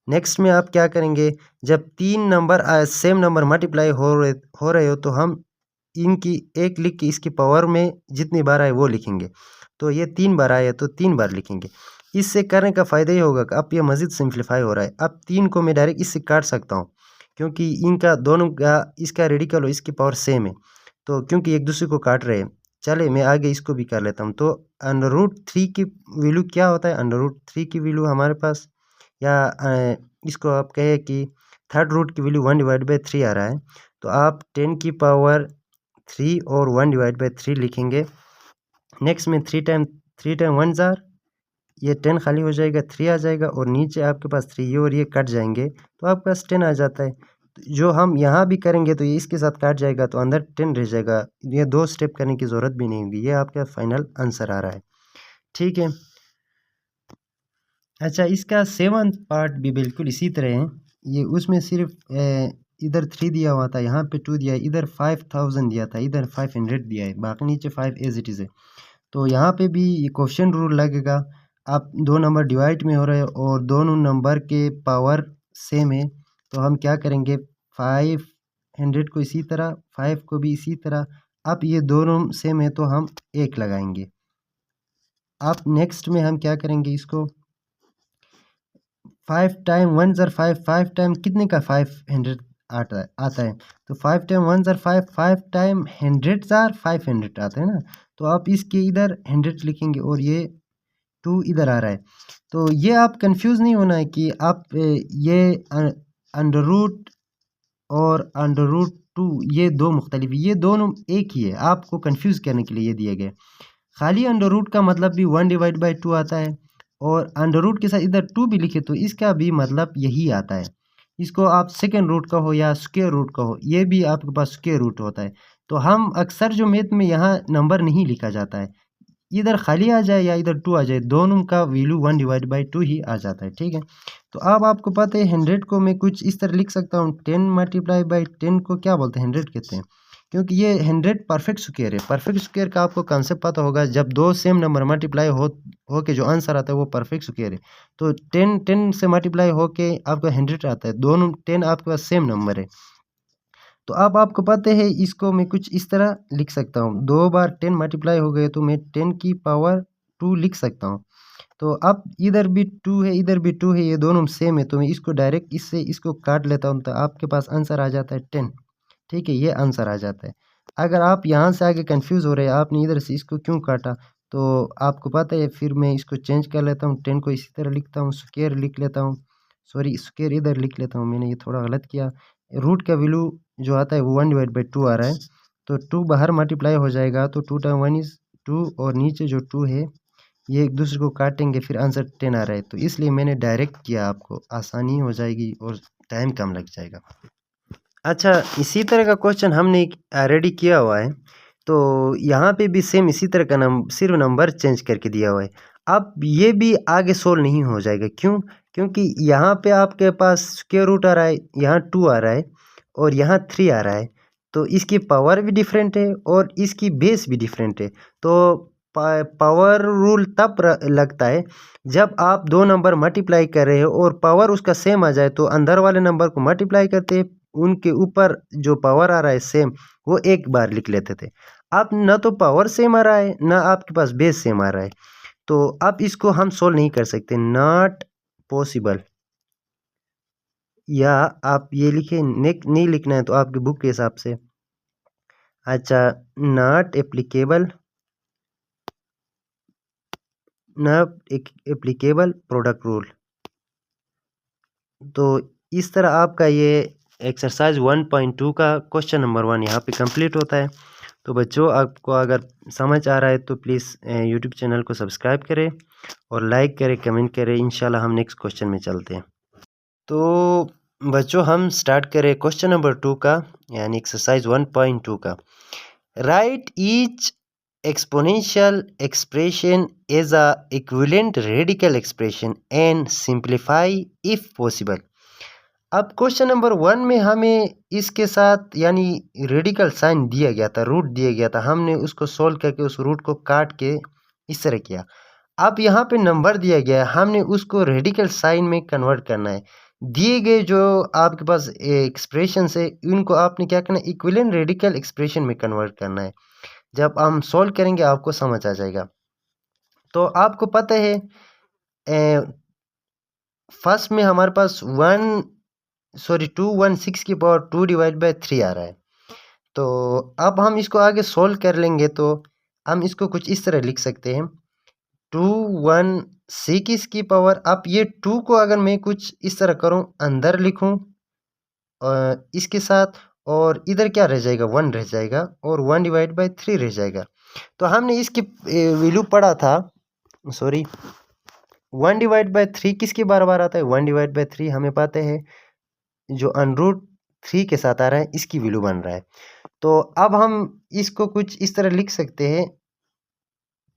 नेक्स्ट में आप क्या करेंगे, जब 3 नंबर सेम नंबर मल्टीप्लाई हो रहे हो तो हम इनकी एक लिख के इसकी पावर में जितनी बार आए वो लिखेंगे। तो ये 3 बार आए तो 3 बार लिखेंगे। इससे करने का फ़ायदा ये होगा कि अब ये मज़ीद सिंप्लीफाई हो रहा है। अब 3 को मैं डायरेक्ट इससे काट सकता हूँ, क्योंकि इनका दोनों का इसका रेडिकल और इसकी पावर सेम है, तो क्योंकि एक दूसरे को काट रहे हैं। चले मैं आगे इसको भी कर लेता हूँ। तो √3 की वैल्यू क्या होता है, √3 की वैल्यू हमारे पास, या इसको आप कहें कि थर्ड रूट की वैल्यू 1/3 आ रहा है, तो आप 10 की पावर 3 और 1/3 लिखेंगे। नेक्स्ट में 3 टाइम 1 ज़ार, ये 10 खाली हो जाएगा, 3 आ जाएगा और नीचे आपके पास 3 ये और ये कट जाएंगे तो आपके पास 10 आ जाता है। जो हम यहाँ भी करेंगे तो ये इसके साथ काट जाएगा तो अंदर 10 रह जाएगा। ये 2 स्टेप करने की ज़रूरत भी नहीं होगी। ये आपका फाइनल आंसर आ रहा है, ठीक है। अच्छा, इसका 7th पार्ट भी बिल्कुल इसी तरह है। ये उसमें सिर्फ इधर 3 दिया हुआ था, यहाँ पे 2 दिया है, इधर 5000 दिया था, इधर 500 दिया है, बाकी नीचे 5 एज इट इज़ है। तो यहाँ पे भी ये क्वेश्चन रूल लगेगा। आप 2 नंबर डिवाइड में हो रहे हैं और दोनों नंबर के पावर सेम है, तो हम क्या करेंगे, 500 को इसी तरह, 5 को भी इसी तरह। अब ये दोनों सेम है तो हम 1 लगाएंगे। अब नेक्स्ट में हम क्या करेंगे, इसको 5 टाइम 1 ज़र 5, 5 टाइम कितने का 500 आता है, तो 5 टाइम 1 ज़र 5, 5 टाइम 100 ज़र 500 आता है ना। तो आप इसके इधर 100 लिखेंगे और ये 2 इधर आ रहा है। तो ये आप कंफ्यूज नहीं होना है कि आप ये अंडर रूट और अंडर रूट 2 ये 2 मुख्तलिफ, ये दोनों एक ही है, आपको कंफ्यूज करने के लिए ये दिए गए। खाली अंडर रूट का मतलब भी 1/2 आता है और अंडर रूट के साथ इधर 2 भी लिखे तो इसका भी मतलब यही आता है। इसको आप सेकेंड रूट का हो या स्क्वायर रूट का हो, ये भी आपके पास स्क्वायर रूट होता है। तो हम अक्सर जो मैथ में यहाँ नंबर नहीं लिखा जाता है, इधर खाली आ जाए या इधर 2 आ जाए, दोनों का वैल्यू 1/2 ही आ जाता है, ठीक है। तो अब आपको पता है 100 को मैं कुछ इस तरह लिख सकता हूँ, 10 मल्टीप्लाई बाई 10 को क्या बोलते हैं, 100 कहते हैं, क्योंकि ये 100 परफेक्ट स्क्वायर है। परफेक्ट स्क्वायर का आपको कॉन्सेप्ट पता होगा, जब 2 सेम नंबर मल्टीप्लाई हो के जो आंसर आता है वो परफेक्ट स्क्वायर है। तो 10 से मल्टीप्लाई होके आपका 100 आता है, दोनों 10 आपके पास सेम नंबर है। तो अब आपको पता है इसको मैं कुछ इस तरह लिख सकता हूँ, 2 बार 10 मल्टीप्लाई हो गए तो मैं 10 की पावर 2 लिख सकता हूँ। तो अब इधर भी 2 है, इधर भी 2 है, ये दोनों सेम है, तो मैं इसको डायरेक्ट इससे इसको काट लेता हूँ तो आपके पास आंसर आ जाता है 10, ठीक है, ये आंसर आ जाता है। अगर आप यहाँ से आगे कंफ्यूज हो रहे हैं आपने इधर से इसको क्यों काटा, तो आपको पता है फिर मैं इसको चेंज कर लेता हूँ, 10 को इसी तरह लिखता हूँ, स्क्वायर लिख लेता हूँ, सॉरी स्क्वायर इधर लिख लेता हूँ, मैंने ये थोड़ा गलत किया। रूट का वैल्यू जो आता है वो 1/2 आ रहा है, तो 2 बाहर मल्टीप्लाई हो जाएगा तो 2 टाइम 1 इज़ 2 और नीचे जो 2 है ये एक दूसरे को काटेंगे, फिर आंसर 10 आ रहा है, तो इसलिए मैंने डायरेक्ट किया, आपको आसानी हो जाएगी और टाइम कम लग जाएगा। अच्छा, इसी तरह का क्वेश्चन हमने रेडी किया हुआ है, तो यहाँ पे भी सेम इसी तरह का सिर्फ नंबर चेंज करके दिया हुआ है। अब ये भी आगे सोल्व नहीं हो जाएगा, क्यों, क्योंकि यहाँ पे आपके पास स्क्वायर रूट आ रहा है, यहाँ 2 आ रहा है और यहाँ 3 आ रहा है, तो इसकी पावर भी डिफरेंट है और इसकी बेस भी डिफरेंट है। तो पावर रूल तब लगता है जब आप 2 नंबर मल्टीप्लाई कर रहे हो और पावर उसका सेम आ जाए, तो अंदर वाले नंबर को मल्टीप्लाई करते हैं, उनके ऊपर जो पावर आ रहा है सेम, वो एक बार लिख लेते थे। अब न तो पावर सेम आ रहा है ना आपके पास बेस सेम आ रहा है, तो अब इसको हम सोल्व नहीं कर सकते, नॉट पॉसिबल। या आप ये लिखे, नहीं लिखना है तो आपकी बुक के हिसाब से, अच्छा, not applicable, not applicable product rule. तो इस तरह आपका ये एक्सरसाइज 1.2 का क्वेश्चन नंबर 1 यहाँ पे कंप्लीट होता है। तो बच्चों, आपको अगर समझ आ रहा है तो प्लीज़ यूट्यूब चैनल को सब्सक्राइब करें और लाइक करें, कमेंट करें। इंशाल्लाह हम नेक्स्ट क्वेश्चन में चलते हैं। तो बच्चों, हम स्टार्ट करें क्वेश्चन नंबर 2 का, यानी एक्सरसाइज 1.2 का। Right each exponential expression is a equivalent radical expression and simplify if possible। अब क्वेश्चन नंबर 1 में हमें इसके साथ यानी रेडिकल साइन दिया गया था, रूट दिया गया था, हमने उसको सोल्व करके उस रूट को काट के इस तरह किया। अब यहाँ पे नंबर दिया गया है, हमने उसको रेडिकल साइन में कन्वर्ट करना है। दिए गए जो आपके पास एक्सप्रेशन है उनको आपने क्या करना है, इक्विवेलेंट रेडिकल एक्सप्रेशन में कन्वर्ट करना है। जब हम सोल्व करेंगे आपको समझ आ जाएगा। तो आपको पता है फर्स्ट में हमारे पास 216 की पावर 2/3 आ रहा है। तो अब हम इसको आगे सोल्व कर लेंगे, तो हम इसको कुछ इस तरह लिख सकते हैं, 216 की पावर, अब ये 2 को अगर मैं कुछ इस तरह करूं, अंदर लिखूं इसके साथ, और इधर क्या रह जाएगा, 1 रह जाएगा और 1 डिवाइड बाई 3 रह जाएगा। तो हमने इसकी वैल्यू पढ़ा था, सॉरी 1 डिवाइड बाई 3 किसके बार आता है, 1 डिवाइड बाई 3 हमें पता है जो अंडरूट 3 के साथ आ रहा है इसकी वैल्यू बन रहा है। तो अब हम इसको कुछ इस तरह लिख सकते हैं,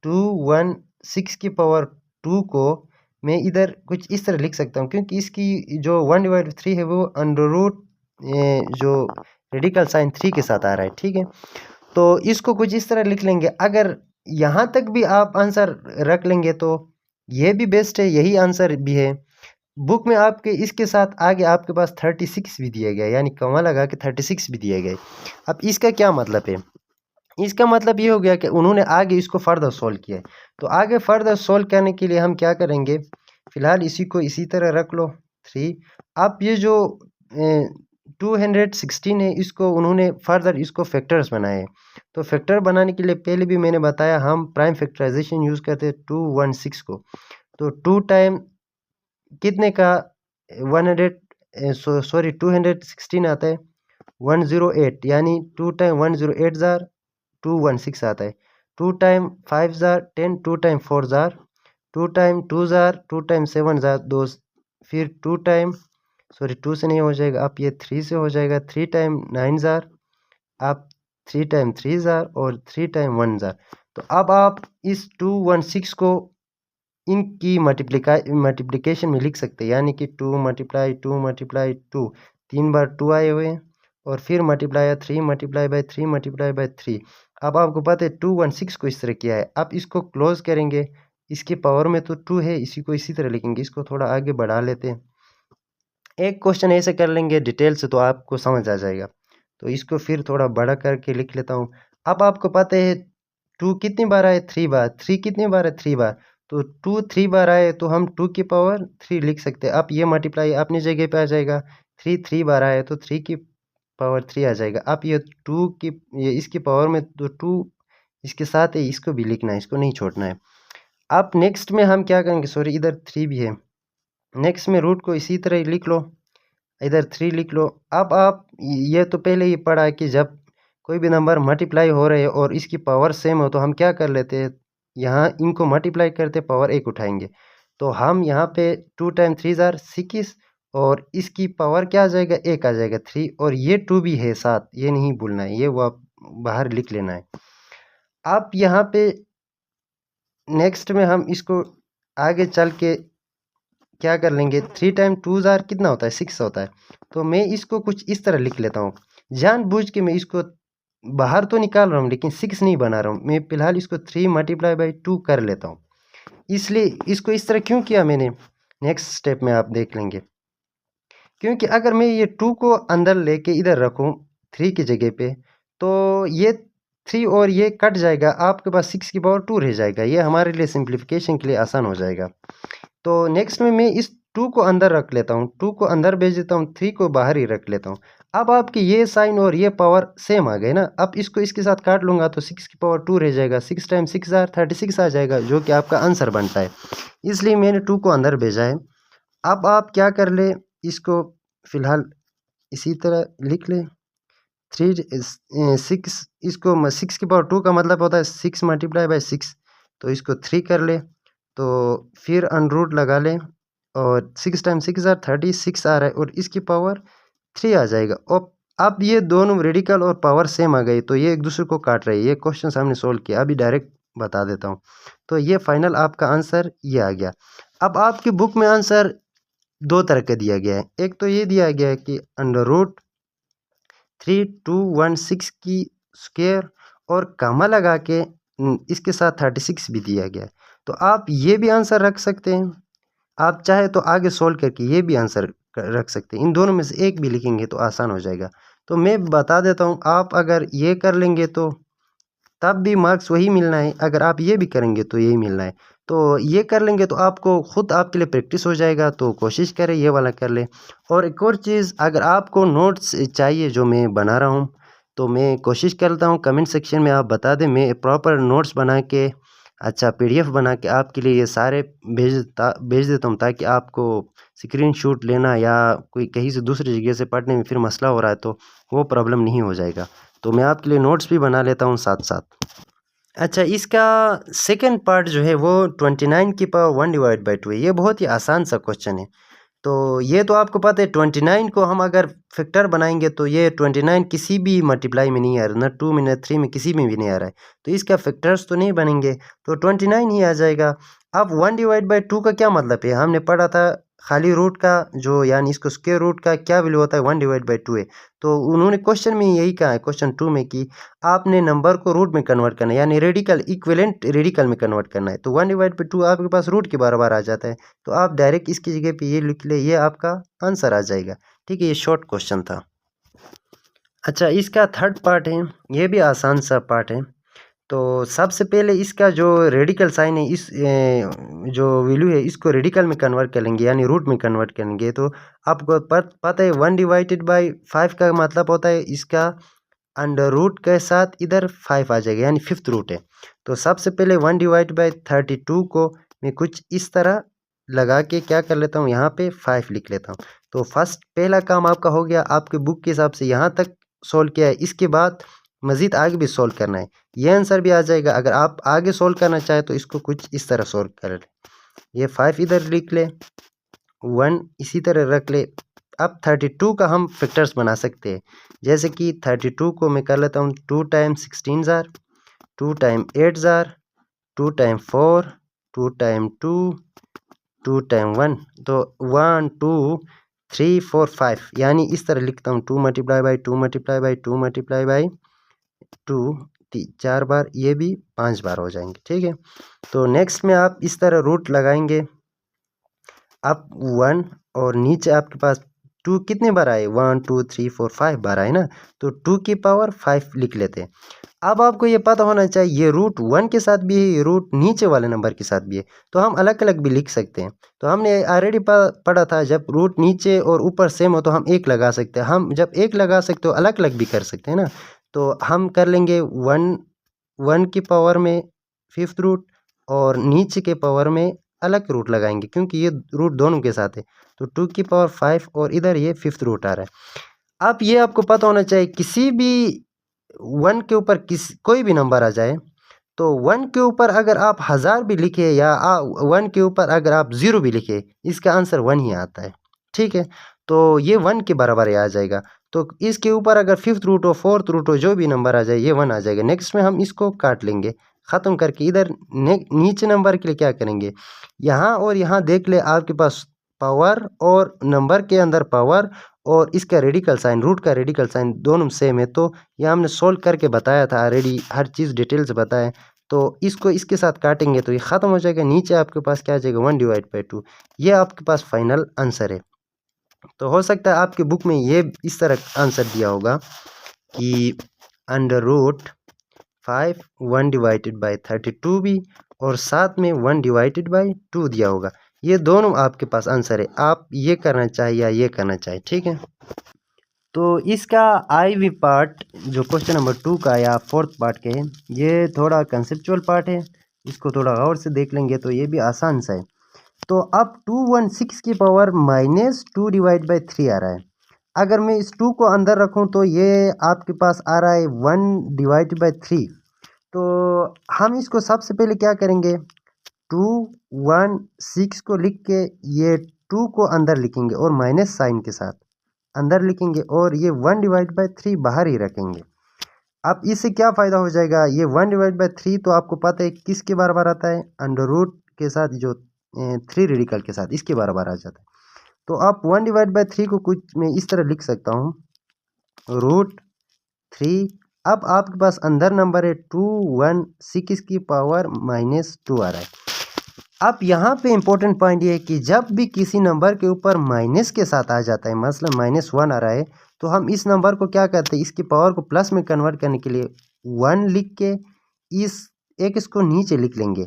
216 की पावर 2 को मैं इधर कुछ इस तरह लिख सकता हूँ, क्योंकि इसकी जो 1 डिवाइड 3 है वो अंडररूट जो रेडिकल साइन 3 के साथ आ रहा है, ठीक है। तो इसको कुछ इस तरह लिख लेंगे। अगर यहाँ तक भी आप आंसर रख लेंगे तो ये भी बेस्ट है, यही आंसर भी है। बुक में आपके इसके साथ आगे आपके पास 36 भी दिया गया है, यानी कमा लगा के 36 भी दिए गए। अब इसका क्या मतलब है, इसका मतलब ये हो गया कि उन्होंने आगे इसको फर्दर सोल्व किया है। तो आगे फर्दर सोल्व करने के लिए हम क्या करेंगे, फिलहाल इसी को इसी तरह रख लो 3। अब ये जो 216 है इसको उन्होंने फर्दर इसको फैक्टर्स बनाए। तो फैक्टर बनाने के लिए पहले भी मैंने बताया हम प्राइम फैक्टराइजेशन यूज़ करते हैं 216 को। तो 2 टाइम कितने का 216 आता है 108, यानी 2 टाइम 108 जार 216 आता है। 2 time 5 jar 10, 2 time 4 jar 2 time 2 jar 2 time 7 jar 2, फिर 2 टाइम 2 से नहीं हो जाएगा, आप ये 3 से हो जाएगा। 3 टाइम 9 जार, आप 3 टाइम 3 जार और 3 टाइम 1 जार। तो अब आप इस 216 को इनकी मल्टीप्लिकेशन में लिख सकते हैं, यानी कि 2 मल्टीप्लाई 2 मल्टीप्लाई 2, 3 बार 2 आए हुए हैं, और फिर multiply 3 multiply by 3 multiply by 3। अब आपको पता है 216 को इस तरह किया है। अब इसको क्लोज करेंगे, इसके पावर में तो 2 है, इसी को इसी तरह लिखेंगे। इसको थोड़ा आगे बढ़ा लेते हैं, एक क्वेश्चन ऐसे कर लेंगे डिटेल से तो आपको समझ आ जाएगा। तो इसको फिर थोड़ा बड़ा करके लिख लेता हूँ। अब आपको पता है 2 कितनी बार आए, 3 बार। 3 कितनी बार है, 3 बार। तो 2 3 बार आए तो हम 2 की पावर 3 लिख सकते हैं। अब ये मल्टीप्लाई अपनी जगह पे आ जाएगा। 3 3 बार आए तो 3 की पावर 3 आ जाएगा। अब ये 2 की ये इसकी पावर में तो 2 इसके साथ है, इसको भी लिखना है, इसको नहीं छोड़ना है। अब नेक्स्ट में हम क्या करेंगे, सॉरी इधर 3 भी है, नेक्स्ट में रूट को इसी तरह लिख लो, इधर 3 लिख लो। अब आप ये तो पहले ही पढ़ा है कि जब कोई भी नंबर मल्टीप्लाई हो रहे हैं और इसकी पावर सेम हो तो हम क्या कर लेते हैं, यहाँ इनको मल्टीप्लाई करते पावर 1 उठाएंगे। तो हम यहाँ पे 2 टाइम 3 जार 6 और इसकी पावर क्या आ जाएगा, 1 आ जाएगा 3, और ये 2 भी है साथ, ये नहीं भूलना है, ये वो आप बाहर लिख लेना है। आप यहाँ पे नेक्स्ट में हम इसको आगे चल के क्या कर लेंगे, 3 टाइम 2 जार कितना होता है, 6 होता है। तो मैं इसको कुछ इस तरह लिख लेता हूँ, जानबूझ के मैं इसको बाहर तो निकाल रहा हूँ लेकिन 6 नहीं बना रहा हूँ। मैं फिलहाल इसको 3 मल्टीप्लाई बाई 2 कर लेता हूँ। इसलिए इसको इस तरह क्यों किया मैंने, नेक्स्ट स्टेप में आप देख लेंगे। क्योंकि अगर मैं ये 2 को अंदर लेके इधर रखूँ 3 की जगह पे, तो ये 3 और ये कट जाएगा, आपके पास 6 की पावर 2 रह जाएगा। ये हमारे लिए सिंप्लीफिकेशन के लिए आसान हो जाएगा। तो नेक्स्ट में मैं इस 2 को अंदर रख लेता हूँ, 2 को अंदर भेज देता हूँ, 3 को बाहर ही रख लेता हूँ। अब आपकी ये साइन और ये पावर सेम आ गए ना। अब इसको इसके साथ काट लूँगा तो 6 की पावर 2 रह जाएगा। 6 टाइम 6 जार 36 आ जाएगा, जो कि आपका आंसर बनता है। इसलिए मैंने 2 को अंदर भेजा है। अब आप क्या कर ले, इसको फिलहाल इसी तरह लिख ले 6, इसको 6 की पावर 2 का मतलब होता है 6 मल्टीप्लाई बाई 6, तो इसको 3 कर ले, तो फिर अनरूट लगा लें, और 6 टाइम 6 जार 36 आ रहा है, और इसकी पावर 3 आ जाएगा। और अब ये दोनों रेडिकल और पावर सेम आ गई, तो ये एक दूसरे को काट रही है। ये क्वेश्चन हमने सोल्व किया, अभी डायरेक्ट बता देता हूँ। तो ये फाइनल आपका आंसर ये आ गया। अब आपकी बुक में आंसर 2 तरह का दिया गया है। एक तो ये दिया गया है कि अंडररूट 3216 की स्क्वायर और कामा लगा के इसके साथ 36 भी दिया गया है। तो आप ये भी आंसर रख सकते हैं, आप चाहे तो आगे सोल्व करके ये भी आंसर रख सकते हैं। इन दोनों में से एक भी लिखेंगे तो आसान हो जाएगा। तो मैं बता देता हूँ, आप अगर ये कर लेंगे तो तब भी मार्क्स वही मिलना है, अगर आप ये भी करेंगे तो यही मिलना है। तो ये कर लेंगे तो आपको खुद आपके लिए प्रैक्टिस हो जाएगा, तो कोशिश करें ये वाला कर ले। और एक और चीज़, अगर आपको नोट्स चाहिए जो मैं बना रहा हूँ, तो मैं कोशिश करता हूँ कमेंट सेक्शन में आप बता दें, मैं प्रॉपर नोट्स बना के अच्छा, पीडीएफ बना के आपके लिए ये सारे भेज देता हूँ, ताकि आपको स्क्रीनशॉट लेना या कोई कहीं से दूसरी जगह से पढ़ने में फिर मसला हो रहा है तो वो प्रॉब्लम नहीं हो जाएगा। तो मैं आपके लिए नोट्स भी बना लेता हूँ साथ-साथ। अच्छा, इसका सेकंड पार्ट जो है वो 29 की पावर 1 डिवाइड बाई 2 है। ये बहुत ही आसान सा क्वेश्चन है। तो ये तो आपको पता है 29 को हम अगर फैक्टर बनाएंगे तो ये 29 किसी भी मल्टीप्लाई में नहीं आ रहा, ना 2 में ना 3 में, किसी में भी नहीं आ रहा है। तो इसका फैक्टर्स तो नहीं बनेंगे, तो 29 ही आ जाएगा। अब 1 डिवाइड बाई 2 का क्या मतलब है? हमने पढ़ा था खाली रूट का जो, यानी इसको स्क्वायर रूट का क्या वैल्यू होता है, 1 डिवाइड बाई 2 है। तो उन्होंने क्वेश्चन में यही कहा है, क्वेश्चन 2 में, कि आपने नंबर को रूट में कन्वर्ट करना है, यानी रेडिकल इक्विवेलेंट रेडिकल में कन्वर्ट करना है। तो 1 डिवाइड बाई 2 आपके पास रूट के बराबर आ जाता है। तो आप डायरेक्ट इसकी जगह पे ये लिख ले, ये आपका आंसर आ जाएगा। ठीक है, ये शॉर्ट क्वेश्चन था। अच्छा, इसका थर्ड पार्ट है, ये भी आसान सा पार्ट है। तो सबसे पहले इसका जो रेडिकल साइन है, इस जो वैल्यू है इसको रेडिकल में कन्वर्ट करेंगे, यानी रूट में कन्वर्ट करेंगे। तो आपको पता है 1 डिवाइडेड बाई 5 का मतलब होता है इसका अंडर रूट के साथ इधर 5 आ जाएगा, यानी फिफ्थ रूट है। तो सबसे पहले 1 डिवाइड बाई 32 को मैं कुछ इस तरह लगा के क्या कर लेता हूँ, यहाँ पे 5 लिख लेता हूँ। तो फर्स्ट पहला काम आपका हो गया, आपके बुक के हिसाब से यहाँ तक सोल्व किया है। इसके बाद मज़ीद आगे भी सोल्व करना है, ये आंसर भी आ जाएगा। अगर आप आगे सोल्व करना चाहें तो इसको कुछ इस तरह सोल्व कर ले, ये 5 इधर लिख ले, 1 इसी तरह रख ले। अब 32 का हम फैक्टर्स बना सकते हैं, जैसे कि 32 को मैं कर लेता हूँ 2 टाइम 16 ज़ार, 2 टाइम 8 ज़ार, 2 टाइम 4, 2 टाइम 2, 2 टाइम 1। तो 1 2 3 4 5, यानी इस तरह लिखता हूँ 2 multiply by 2 multiply by 2 multiply by 2, 4 बार, ये भी 5 बार हो जाएंगे। ठीक है, तो नेक्स्ट में आप इस तरह रूट लगाएंगे। अब 1 और नीचे आपके पास 2 कितने बार आए, 1 2 3 4 5 बार आए ना, तो 2 की पावर 5 लिख लेते हैं। अब आपको ये पता होना चाहिए ये रूट 1 के साथ भी है, ये रूट नीचे वाले नंबर के साथ भी है, तो हम अलग अलग भी लिख सकते हैं। तो हमने ऑलरेडी पढ़ा था, जब रूट नीचे और ऊपर सेम हो तो हम एक लगा सकते हैं। हम जब एक लगा सकते हो अलग अलग भी कर सकते हैं ना। तो हम कर लेंगे 1 की पावर में फिफ्थ रूट और नीचे के पावर में अलग रूट लगाएंगे, क्योंकि ये रूट दोनों के साथ है। तो 2 की पावर 5 और इधर ये फिफ्थ रूट आ रहा है। अब ये आपको पता होना चाहिए, किसी भी 1 के ऊपर कोई भी नंबर आ जाए, तो 1 के ऊपर अगर आप 1000 भी लिखे या 1 के ऊपर अगर आप 0 भी लिखे, इसका आंसर 1 ही आता है। ठीक है, तो ये 1 के बराबर आ जाएगा। तो इसके ऊपर अगर फिफ्थ रूट हो, फोर्थ रूट हो, जो भी नंबर आ जाए, ये 1 आ जाएगा। नेक्स्ट में हम इसको काट लेंगे, ख़त्म करके इधर नीचे नंबर के लिए क्या करेंगे, यहाँ और यहाँ देख ले, आपके पास पावर और नंबर के अंदर पावर और इसका रेडिकल साइन, रूट का रेडिकल साइन दोनों सेम है। तो ये हमने सोल्व करके बताया था ऑलरेडी, हर चीज़ डिटेल से बताया। तो इसको इसके साथ काटेंगे तो ये ख़त्म हो जाएगा। नीचे आपके पास क्या आ जाएगा, 1 डिवाइड बाई 2। ये आपके पास फाइनल आंसर है। तो हो सकता है आपके बुक में ये इस तरह आंसर दिया होगा कि अंडर रूट 5 1 डिवाइडेड बाई 32 भी, और साथ में 1 डिवाइडेड बाई 2 दिया होगा। ये दोनों आपके पास आंसर है, आप ये करना चाहिए या ये करना चाहिए। ठीक है, तो इसका IV पार्ट जो क्वेश्चन नंबर 2 का या फोर्थ पार्ट के है, ये थोड़ा कंसेप्चुअल पार्ट है, इसको थोड़ा गौर से देख लेंगे तो ये भी आसान सा है। तो अब 216 की पावर -2 डिवाइड बाई 3 आ रहा है। अगर मैं इस 2 को अंदर रखूं तो ये आपके पास आ रहा है 1 डिवाइड बाई 3। तो हम इसको सबसे पहले क्या करेंगे, 216 को लिख के ये 2 को अंदर लिखेंगे और माइनस साइन के साथ अंदर लिखेंगे, और ये 1 डिवाइड बाई 3 बाहर ही रखेंगे। अब इससे क्या फ़ायदा हो जाएगा, ये 1 डिवाइड बाई 3 तो आपको पता है किसके बराबर आता है, अंडर रूट के साथ जो 3 रेडिकल के साथ, इसके बराबर आ जाता है। तो आप 1 डिवाइड बाई 3 को कुछ मैं इस तरह लिख सकता हूँ, रूट 3। अब आपके पास अंदर नंबर है 216 की पावर -2 आ रहा है। अब यहाँ पे इम्पोर्टेंट पॉइंट ये है कि जब भी किसी नंबर के ऊपर माइनस के साथ आ जाता है, मसलन -1 आ रहा है, तो हम इस नंबर को क्या करते हैं, इसकी पावर को प्लस में कन्वर्ट करने के लिए 1 लिख के इसको नीचे लिख लेंगे।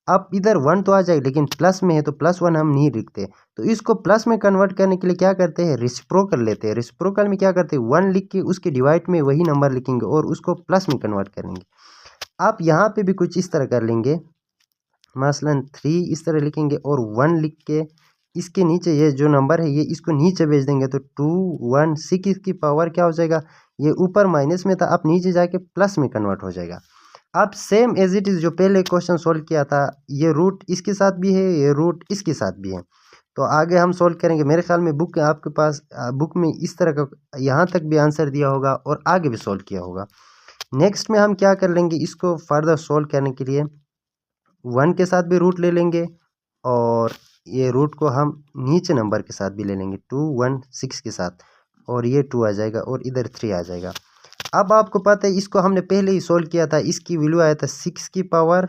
अब इधर 1 तो आ जाएगा, लेकिन प्लस में है तो +1 हम नहीं लिखते। तो इसको प्लस में कन्वर्ट करने के लिए क्या करते हैं, रेसिप्रोकल लेते हैं। रेसिप्रोकल में क्या करते हैं, 1 लिख के उसके डिवाइड में वही नंबर लिखेंगे और उसको प्लस में कन्वर्ट करेंगे। आप यहाँ पे भी कुछ इस तरह कर लेंगे, मसलन 3 इस तरह लिखेंगे और 1 लिख के इसके नीचे ये जो नंबर है ये इसको नीचे भेज देंगे तो 216 की पावर क्या हो जाएगा, ये ऊपर माइनस में था अब नीचे जाके प्लस में कन्वर्ट हो जाएगा। अब सेम एज इट इज़ जो पहले क्वेश्चन सोल्व किया था, ये रूट इसके साथ भी है, ये रूट इसके साथ भी है। तो आगे हम सोल्व करेंगे। मेरे ख्याल में बुक आपके पास बुक में इस तरह का यहाँ तक भी आंसर दिया होगा और आगे भी सोल्व किया होगा। नेक्स्ट में हम क्या कर लेंगे, इसको फर्दर सोल्व करने के लिए 1 के साथ भी रूट ले लेंगे और ये रूट को हम नीचे नंबर के साथ भी ले लेंगे 216 के साथ, और ये 2 आ जाएगा और इधर 3 आ जाएगा। अब आपको पता है इसको हमने पहले ही सोल्व किया था, इसकी वैल्यू आया था 6 की पावर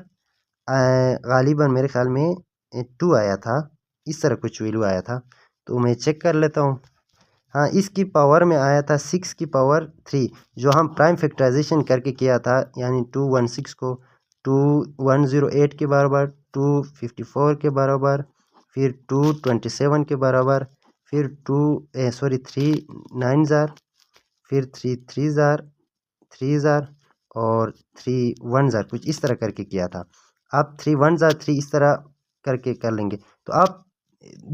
गालिबन मेरे ख्याल में 2 आया था, इस तरह कुछ वैल्यू आया था। तो मैं चेक कर लेता हूँ। हाँ, इसकी पावर में आया था 6 की पावर 3 जो हम प्राइम फैक्टराइजेशन करके किया था, यानी 216 को 2108 के बराबर, 254 के बराबर, फिर 227 के बराबर, फिर 3 9 ज़ार, फिर 3 ज़ार, 3 ज़ार और 3 1 ज़ार, कुछ इस तरह करके किया था। आप 3 1 ज़ार 3 इस तरह करके कर लेंगे। तो आप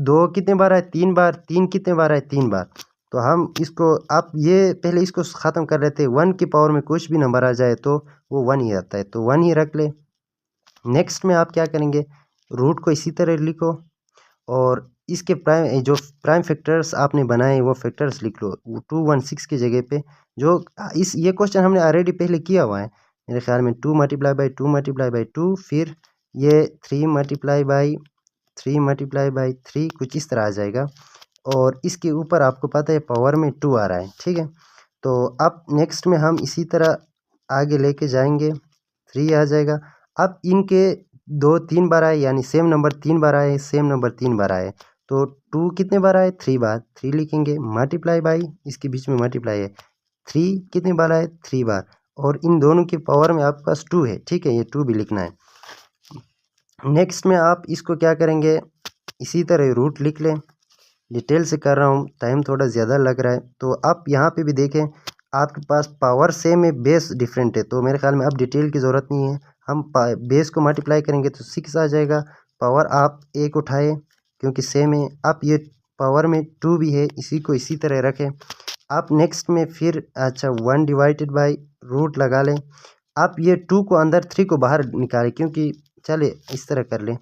2 कितने बार आए, 3 बार, 3 कितने बार आए, 3 बार। तो हम इसको आप ये पहले इसको ख़त्म कर लेते हैं। 1 की पावर में कुछ भी नंबर आ जाए तो वो 1 ही आता है, तो 1 ही रख ले। नेक्स्ट में आप क्या करेंगे, रूट को इसी तरह लिखो और इसके प्राइम फैक्टर्स आपने बनाए वो फैक्टर्स लिख लो 216 की जगह पे। जो इस ये क्वेश्चन हमने ऑलरेडी पहले किया हुआ है मेरे ख्याल में, 2 मल्टीप्लाई बाई 2 मल्टीप्लाई बाई 2, फिर ये 3 मल्टीप्लाई बाई 3 मल्टीप्लाई बाई 3, कुछ इस तरह आ जाएगा। और इसके ऊपर आपको पता है पावर में 2 आ रहा है, ठीक है। तो अब नेक्स्ट में हम इसी तरह आगे लेके जाएंगे, 3 आ जाएगा। अब इनके 2 3 बार आए, यानी सेम नंबर 3 बार आए, सेम नंबर 3 बार आए, तो 2 कितने बार आए, 3 बार, 3 लिखेंगे, मल्टीप्लाई बाई इसके बीच में मल्टीप्लाई है, 3 कितने बार आए, 3 बार, और इन दोनों की पावर में आपके पास 2 है, ठीक है, ये 2 भी लिखना है। नेक्स्ट में आप इसको क्या करेंगे, इसी तरह रूट लिख लें। डिटेल से कर रहा हूँ, टाइम थोड़ा ज़्यादा लग रहा है। तो आप यहाँ पे भी देखें आपके पास पावर सेम है, बेस डिफरेंट है, तो मेरे ख्याल में अब डिटेल की ज़रूरत नहीं है। हम बेस को मल्टीप्लाई करेंगे तो 6 आ जाएगा, पावर आप 1 उठाए क्योंकि सेम है। आप ये पावर में 2 भी है, इसी को इसी तरह रखें। आप नेक्स्ट में फिर 1 डिवाइडेड बाई रूट लगा लें। आप ये 2 को अंदर, 3 को बाहर निकालें, क्योंकि चले इस तरह कर लें,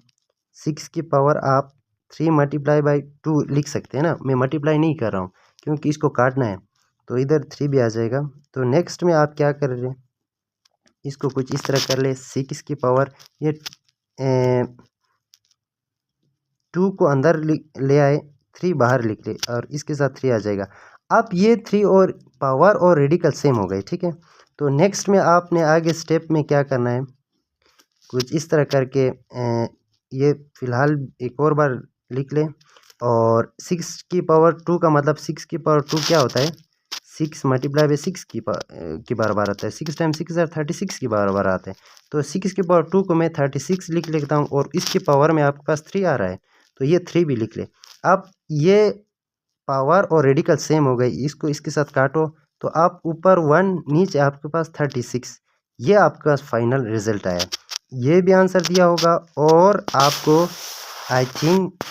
6 की पावर आप 3 मल्टीप्लाई बाई 2 लिख सकते हैं ना, मैं मल्टीप्लाई नहीं कर रहा हूँ क्योंकि इसको काटना है, तो इधर 3 भी आ जाएगा। तो नेक्स्ट में आप क्या कर रहे हैं, इसको कुछ इस तरह कर ले, 6 की पावर ये 2 को अंदर ले आए, 3 बाहर लिख ले और इसके साथ 3 आ जाएगा। अब ये 3 और पावर और रेडिकल सेम हो गए, ठीक है। तो नेक्स्ट में आपने आगे स्टेप में क्या करना है, कुछ इस तरह करके ये फ़िलहाल एक और बार लिख लें। और 6 की पावर 2 का मतलब 6 की पावर 2 क्या होता है, 6 मल्टीप्लाई बाई 6 की बराबर आता है, 6 टाइम 6 ज़ार 36 की बराबर आता है। तो 6 की पावर 2 को मैं 36 लिख लेता हूँ और इसकी पावर में आपके पास 3 आ रहा है, तो ये 3 भी लिख ले। अब ये पावर और रेडिकल सेम हो गई, इसको इसके साथ काटो तो आप ऊपर 1 नीचे आपके पास 36, ये आपके पास फाइनल रिजल्ट आया। ये भी आंसर दिया होगा और आपको आई थिंक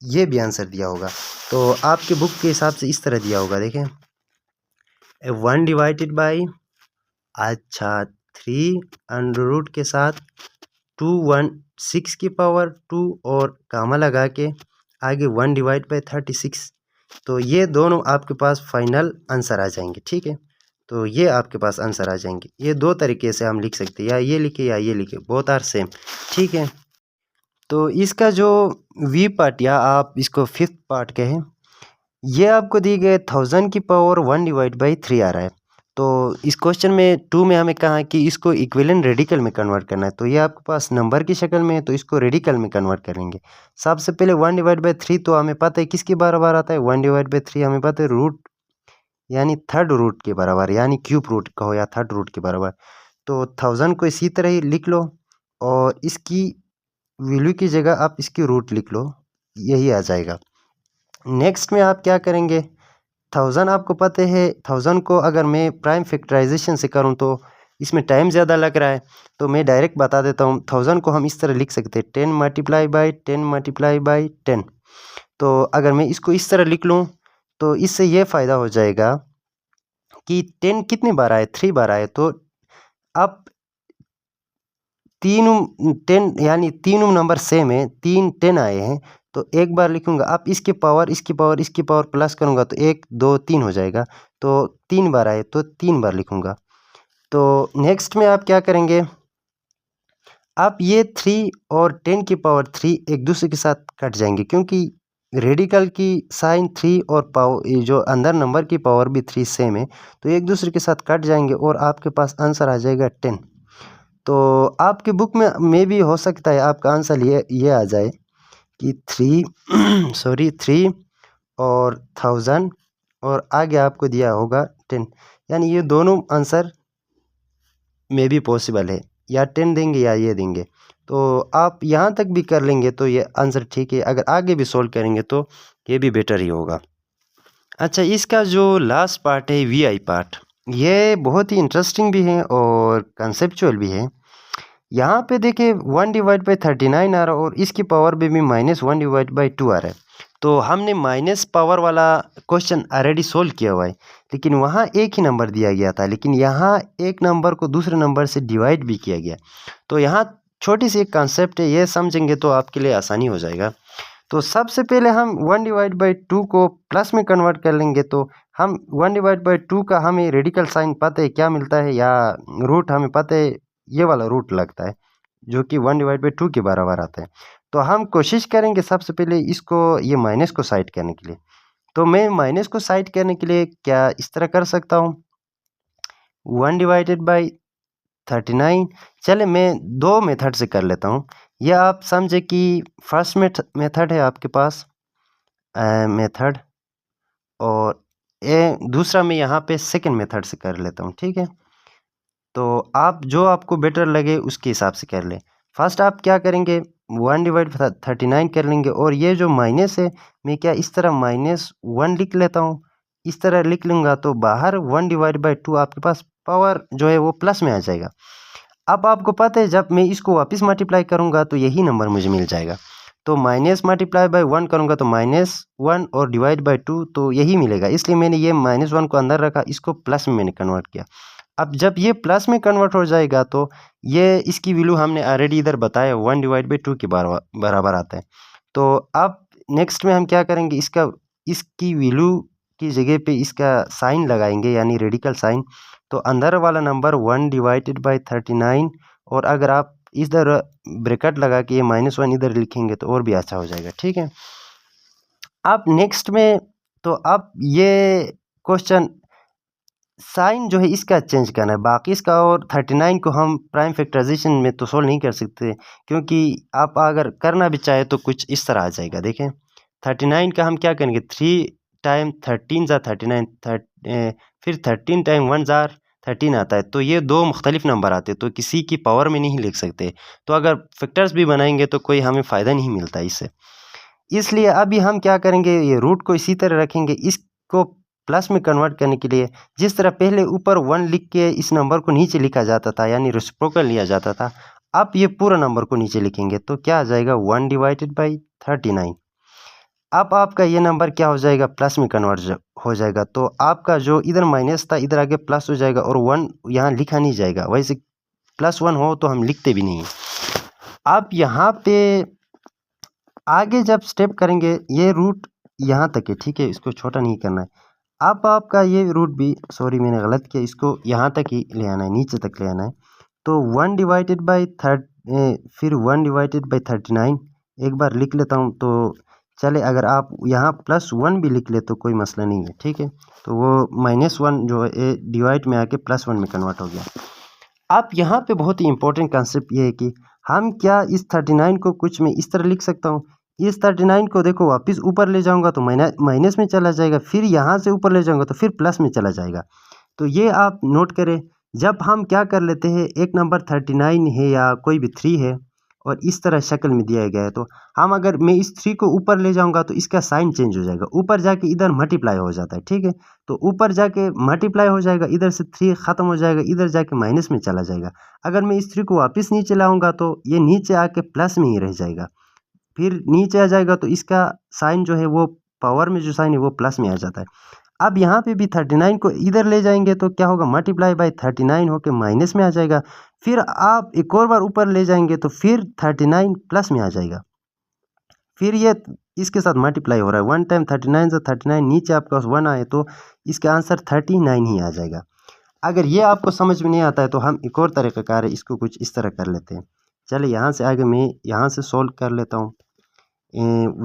ये भी आंसर दिया होगा। तो आपके बुक के हिसाब से इस तरह दिया होगा, देखें 1 डिवाइडेड बाई 3 अंडर रूट के साथ 216 की पावर 2 और कामा लगा के आगे 1 डिवाइड बाई 36, तो ये दोनों आपके पास फाइनल आंसर आ जाएंगे, ठीक है। तो ये आपके पास आंसर आ जाएंगे। ये 2 तरीके से हम लिख सकते हैं, या ये लिखे या ये लिखे, बोथ आर सेम, ठीक है। तो इसका जो वी पार्ट, या आप इसको 5th पार्ट कहें, ये आपको दी गए 1000 की पावर 1 डिवाइड बाई 3 आ रहा है। तो इस क्वेश्चन में 2 में हमें कहा कि इसको इक्विवेलेंट रेडिकल में कन्वर्ट करना है, तो ये आपके पास नंबर की शक्ल में है, तो इसको रेडिकल में कन्वर्ट करेंगे। सबसे पहले 1 डिवाइड बाई 3 तो हमें पता है किसके बराबर आता है, 1 डिवाइड बाई 3 हमें पता है रूट, यानी थर्ड रूट के बराबर, यानी क्यूब रूट कहो या थर्ड रूट के बराबर। तो 1000 को इसी तरह ही लिख लो और इसकी वैल्यू की जगह आप इसकी रूट लिख लो, यही आ जाएगा। नेक्स्ट में आप क्या करेंगे, 1000 आपको पता है, 1000 को अगर मैं प्राइम फैक्टराइजेशन से करूं तो इसमें टाइम ज़्यादा लग रहा है, तो मैं डायरेक्ट बता देता हूँ। 1000 को हम इस तरह लिख सकते हैं 10 मल्टीप्लाई बाई 10 मल्टीप्लाई बाई 10। तो अगर मैं इसको इस तरह लिख लूँ तो इससे ये फ़ायदा हो जाएगा कि 10 कितनी बार आए, 3 बार आए। तो अब तीनों 10 यानी तीनों नंबर सेम है, 3 10 आए हैं, तो एक बार लिखूंगा। अब इसकी पावर इसकी पावर इसकी पावर प्लस करूंगा तो 1 2 3 हो जाएगा। तो 3 बार आए तो 3 बार लिखूंगा। तो नेक्स्ट में आप क्या करेंगे, आप ये 3 और 10 की पावर 3 एक दूसरे के साथ कट जाएंगे, क्योंकि रेडिकल की साइन 3 और पावर जो अंदर नंबर की पावर भी 3 सेम है, तो एक दूसरे के साथ कट जाएंगे और आपके पास आंसर आ जाएगा 10। तो आपके बुक में भी हो सकता है आपका आंसर ये आ जाए कि 3 और 1000 और आगे आपको दिया होगा 10, यानी ये दोनों आंसर में भी पॉसिबल है, या 10 देंगे या ये देंगे। तो आप यहाँ तक भी कर लेंगे तो ये आंसर ठीक है, अगर आगे भी सोल्व करेंगे तो ये भी बेटर ही होगा। अच्छा, इसका जो लास्ट पार्ट है VI पार्ट, ये बहुत ही इंटरेस्टिंग भी है और कंसेप्चुअल भी है। यहाँ पे देखिए 1 डिवाइड बाई 39 आ रहा है और इसकी पावर भी -1 डिवाइड बाई 2 आ रहा है। तो हमने माइनस पावर वाला क्वेश्चन ऑलरेडी सोल्व किया हुआ है, लेकिन वहाँ एक ही नंबर दिया गया था, लेकिन यहाँ एक नंबर को दूसरे नंबर से डिवाइड भी किया गया। तो यहाँ छोटी सी एक कॉन्सेप्ट है, ये समझेंगे तो आपके लिए आसानी हो जाएगा। तो सबसे पहले हम 1 डिवाइड बाई 2 को प्लस में कन्वर्ट कर लेंगे। तो हम 1 डिवाइड बाई 2 का हमें रेडिकल साइन पता है क्या मिलता है, या रूट हमें पता है, ये वाला रूट लगता है जो कि 1 डिवाइड बाई 2 के बराबर आता है। तो हम कोशिश करेंगे सबसे पहले इसको, ये माइनस को साइड करने के लिए। तो मैं माइनस को साइड करने के लिए क्या इस तरह कर सकता हूँ, 1 डिवाइडेड बाई 39। चले मैं दो मेथड से कर लेता हूँ। यह आप समझे कि फर्स्ट मेथड है आपके पास मेथड, और ये दूसरा मैं यहाँ पे सेकंड मेथड से कर लेता हूँ, ठीक है। तो आप जो आपको बेटर लगे उसके हिसाब से कर लें। फर्स्ट आप क्या करेंगे, 1 डिवाइड 39 कर लेंगे, और ये जो माइनस है मैं क्या इस तरह -1 लिख लेता हूँ, इस तरह लिख लूँगा। तो बाहर 1 डिवाइड बाई 2 आपके पास पावर जो है वो प्लस में आ जाएगा। अब आपको पता है जब मैं इसको वापस मल्टीप्लाई करूँगा तो यही नंबर मुझे मिल जाएगा। तो माइनस मल्टीप्लाई बाई 1 करूँगा तो -1 और डिवाइड बाई 2 तो यही मिलेगा, इसलिए मैंने ये -1 को अंदर रखा, इसको प्लस में मैंने कन्वर्ट किया। अब जब ये प्लस में कन्वर्ट हो जाएगा तो ये इसकी वैल्यू हमने ऑलरेडी इधर बताया 1 डिवाइड बाई 2 के बराबर आता है। तो अब नेक्स्ट में हम क्या करेंगे, इसकी वैल्यू की जगह पे इसका साइन लगाएंगे, यानी रेडिकल साइन। तो अंदर वाला नंबर 1 डिवाइडेड बाई 39, और अगर आप इधर ब्रैकेट लगा के ये -1 इधर लिखेंगे तो और भी अच्छा हो जाएगा, ठीक है। अब नेक्स्ट में तो अब ये क्वेश्चन साइन जो है इसका चेंज करना है, बाकी इसका और 39 को हम प्राइम फैक्टराइजेशन में तो सोल्व नहीं कर सकते, क्योंकि आप अगर करना भी चाहे तो कुछ इस तरह आ जाएगा। देखें 39 का हम क्या करेंगे, 3 टाइम 13 ज़ा 39, फिर 13 टाइम 1 ज़ार 13 आता है। तो ये दो मुख्तलिफ नंबर आते हैं, तो किसी की पावर में नहीं लिख सकते। तो अगर फैक्टर्स भी बनाएंगे तो कोई हमें फ़ायदा नहीं मिलता इससे, इसलिए अभी हम क्या करेंगे, ये रूट को इसी तरह रखेंगे। इसको प्लस में कन्वर्ट करने के लिए जिस तरह पहले ऊपर 1 लिख के इस नंबर को नीचे लिखा जाता था, यानी रेसिप्रोकल लिया जाता था, अब ये पूरा नंबर को नीचे लिखेंगे तो क्या आ जाएगा 1 डिवाइडेड बाई 39। अब आपका ये नंबर क्या हो जाएगा, प्लस में कन्वर्ट हो जाएगा। तो आपका जो इधर माइनस था इधर आगे प्लस हो जाएगा, और 1 यहाँ लिखा नहीं जाएगा, वैसे +1 हो तो हम लिखते भी नहीं। अब यहाँ पे आगे जब स्टेप करेंगे, ये रूट यहाँ तक है, ठीक है, इसको छोटा नहीं करना है। अब आपका ये रूट भी, सॉरी मैंने गलत किया, इसको यहाँ तक ही ले आना है, नीचे तक ले आना है। तो 1 डिवाइडेड बाई फिर 1 डिवाइडेड बाई 39 एक बार लिख लेता हूँ। तो चले अगर आप यहाँ +1 भी लिख ले तो कोई मसला नहीं है, ठीक है। तो वो -1 जो है डिवाइड में आके +1 में कन्वर्ट हो गया। अब यहाँ पे बहुत ही इंपॉर्टेंट कॉन्सेप्ट ये है कि हम क्या इस 39 को कुछ में इस तरह लिख सकता हूँ, इस 39 को देखो वापस ऊपर ले जाऊंगा तो माइनस में चला जाएगा, फिर यहाँ से ऊपर ले जाऊंगा तो फिर प्लस में चला जाएगा। तो ये आप नोट करें, जब हम क्या कर लेते हैं, एक नंबर 39 है या कोई भी 3 है और इस तरह शक्ल में दिया गया है। तो हम अगर मैं इस 3 को ऊपर ले जाऊंगा तो इसका साइन चेंज हो जाएगा, ऊपर जाके इधर मल्टीप्लाई हो जाता है, ठीक है। तो ऊपर जाके मल्टीप्लाई हो जाएगा, इधर से 3 ख़त्म हो जाएगा, इधर जाके माइनस में चला जाएगा। अगर मैं इस 3 को वापस नीचे लाऊंगा तो ये नीचे आके प्लस में ही रह जाएगा, फिर नीचे आ जाएगा तो इसका साइन जो है वो पावर में जो साइन है वो प्लस में आ जाता है। अब यहाँ पे भी 39 को इधर ले जाएंगे तो क्या होगा, मल्टीप्लाई बाय 39 होके माइनस में आ जाएगा। फिर आप एक और बार ऊपर ले जाएंगे तो फिर 39 प्लस में आ जाएगा, फिर ये इसके साथ मल्टीप्लाई हो रहा है। 1 टाइम 39 से 39 नीचे आपके पास 1 आए तो इसका आंसर 39 ही आ जाएगा। अगर ये आपको समझ में नहीं आता है तो हम एक और तरीक़ाकार है, इसको कुछ इस तरह कर लेते हैं। चलिए यहाँ से आगे मैं यहाँ से सोल्व कर लेता हूँ।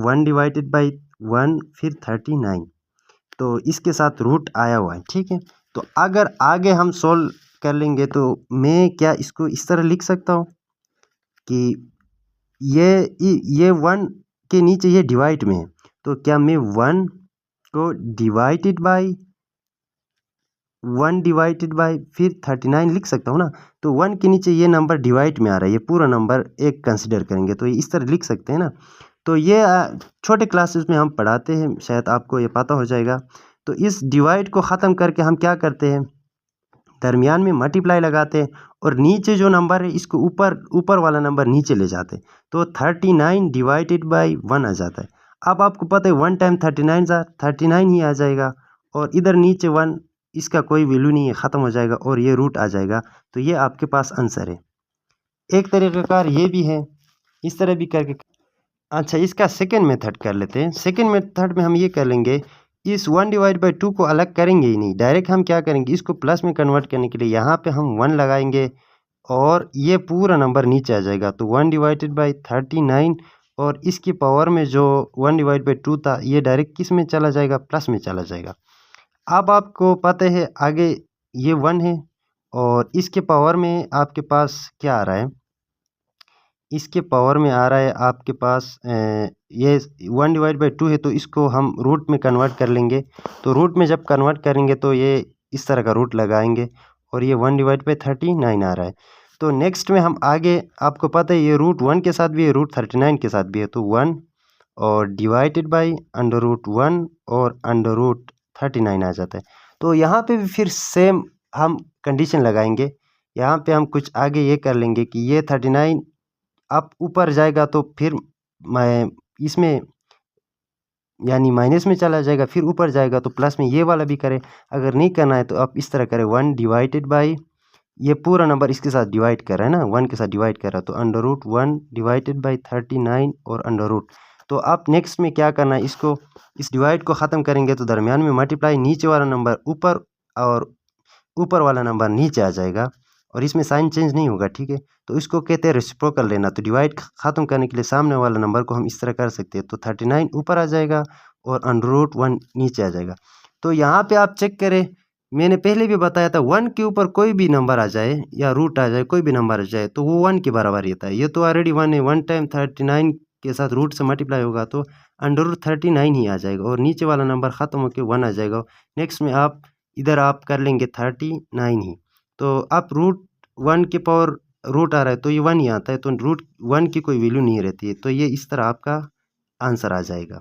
1 डिवाइडेड बाई 1 फिर 39, तो इसके साथ रूट आया हुआ है, ठीक है। तो अगर आगे हम सोल्व कर लेंगे तो मैं क्या इसको इस तरह लिख सकता हूँ कि ये 1 के नीचे ये डिवाइड में है, तो क्या मैं 1 को डिवाइडेड बाई 1 डिवाइडेड बाई फिर 39 लिख सकता हूँ ना। तो 1 के नीचे ये नंबर डिवाइड में आ रहा है, ये पूरा नंबर एक कंसिडर करेंगे तो इस तरह लिख सकते हैं ना। तो ये छोटे क्लासेस में हम पढ़ाते हैं, शायद आपको ये पता हो जाएगा। तो इस डिवाइड को ख़त्म करके हम क्या करते हैं, दरमियान में मल्टीप्लाई लगाते हैं और नीचे जो नंबर है इसको ऊपर वाला नंबर नीचे ले जाते हैं, तो 39 डिवाइडेड बाई 1 आ जाता है। अब आपको पता है 1 टाइम 39 सा 39 ही आ जाएगा, और इधर नीचे 1 इसका कोई वैल्यू नहीं है, ख़त्म हो जाएगा और ये रूट आ जाएगा। तो ये आपके पास आंसर है। एक तरीक़ाकार ये भी है, इस तरह भी करके। अच्छा, इसका सेकेंड मेथड कर लेते हैं। सेकेंड मेथड में हम ये कर लेंगे, इस 1 डिवाइड बाई 2 को अलग करेंगे ही नहीं, डायरेक्ट हम क्या करेंगे, इसको प्लस में कन्वर्ट करने के लिए यहाँ पे हम 1 लगाएंगे और ये पूरा नंबर नीचे आ जाएगा। तो 1 डिवाइडेड बाई 39 और इसकी पावर में जो 1 डिवाइड बाई 2 था ये डायरेक्ट किस में चला जाएगा, प्लस में चला जाएगा। अब आपको पता है आगे ये 1 है और इसके पावर में आपके पास क्या आ रहा है, इसके पावर में आ रहा है आपके पास ये 1 डिवाइड बाई 2 है, तो इसको हम रूट में कन्वर्ट कर लेंगे। तो रूट में जब कन्वर्ट करेंगे तो ये इस तरह का रूट लगाएंगे और ये 1 डिवाइड बाई 39 आ रहा है। तो नेक्स्ट में हम आगे, आपको पता है ये रूट 1 के साथ भी है, रूट 39 के साथ भी है, तो 1 और डिवाइडेड बाई अंडर रूट 1 और अंडर रूट 39 आ जाता है। तो यहाँ पे भी फिर सेम हम कंडीशन लगाएंगे। यहाँ पे हम कुछ आगे ये कर लेंगे कि ये 39 अब ऊपर जाएगा तो फिर मैं इसमें यानी माइनस में चला जाएगा, फिर ऊपर जाएगा तो प्लस में, ये वाला भी करें। अगर नहीं करना है तो आप इस तरह करें, 1 डिवाइडेड बाई ये पूरा नंबर इसके साथ डिवाइड कर रहा है ना, 1 के साथ डिवाइड कर रहा है, तो अंडर रूट 1 डिवाइडेड बाई 39 और अंडर रूट। तो आप नेक्स्ट में क्या करना है, इसको इस डिवाइड को ख़त्म करेंगे तो दरमियान में मल्टीप्लाई, नीचे वाला नंबर ऊपर और ऊपर वाला नंबर नीचे आ जाएगा और इसमें साइन चेंज नहीं होगा, ठीक है। तो इसको कहते हैं रेसिप्रोकल लेना। तो डिवाइड ख़त्म करने के लिए सामने वाला नंबर को हम इस तरह कर सकते हैं, तो 39 ऊपर आ जाएगा और अंडर रूट 1 नीचे आ जाएगा। तो यहाँ पे आप चेक करें, मैंने पहले भी बताया था 1 के ऊपर कोई भी नंबर आ जाए या रूट आ जाए, कोई भी नंबर आ जाए तो वो 1 के बराबर रहता है। ये तो ऑलरेडी 1 है, 1 टाइम 39 के साथ रूट से मल्टीप्लाई होगा तो अंडर रूट 39 ही आ जाएगा और नीचे वाला नंबर ख़त्म होकर 1 आ जाएगा। नेक्स्ट में आप इधर आप कर लेंगे 39 ही, तो आप रूट 1 के पावर रूट आ रहा है तो ये 1 ही आता है, तो रूट 1 की कोई वैल्यू नहीं रहती है। तो ये इस तरह आपका आंसर आ जाएगा।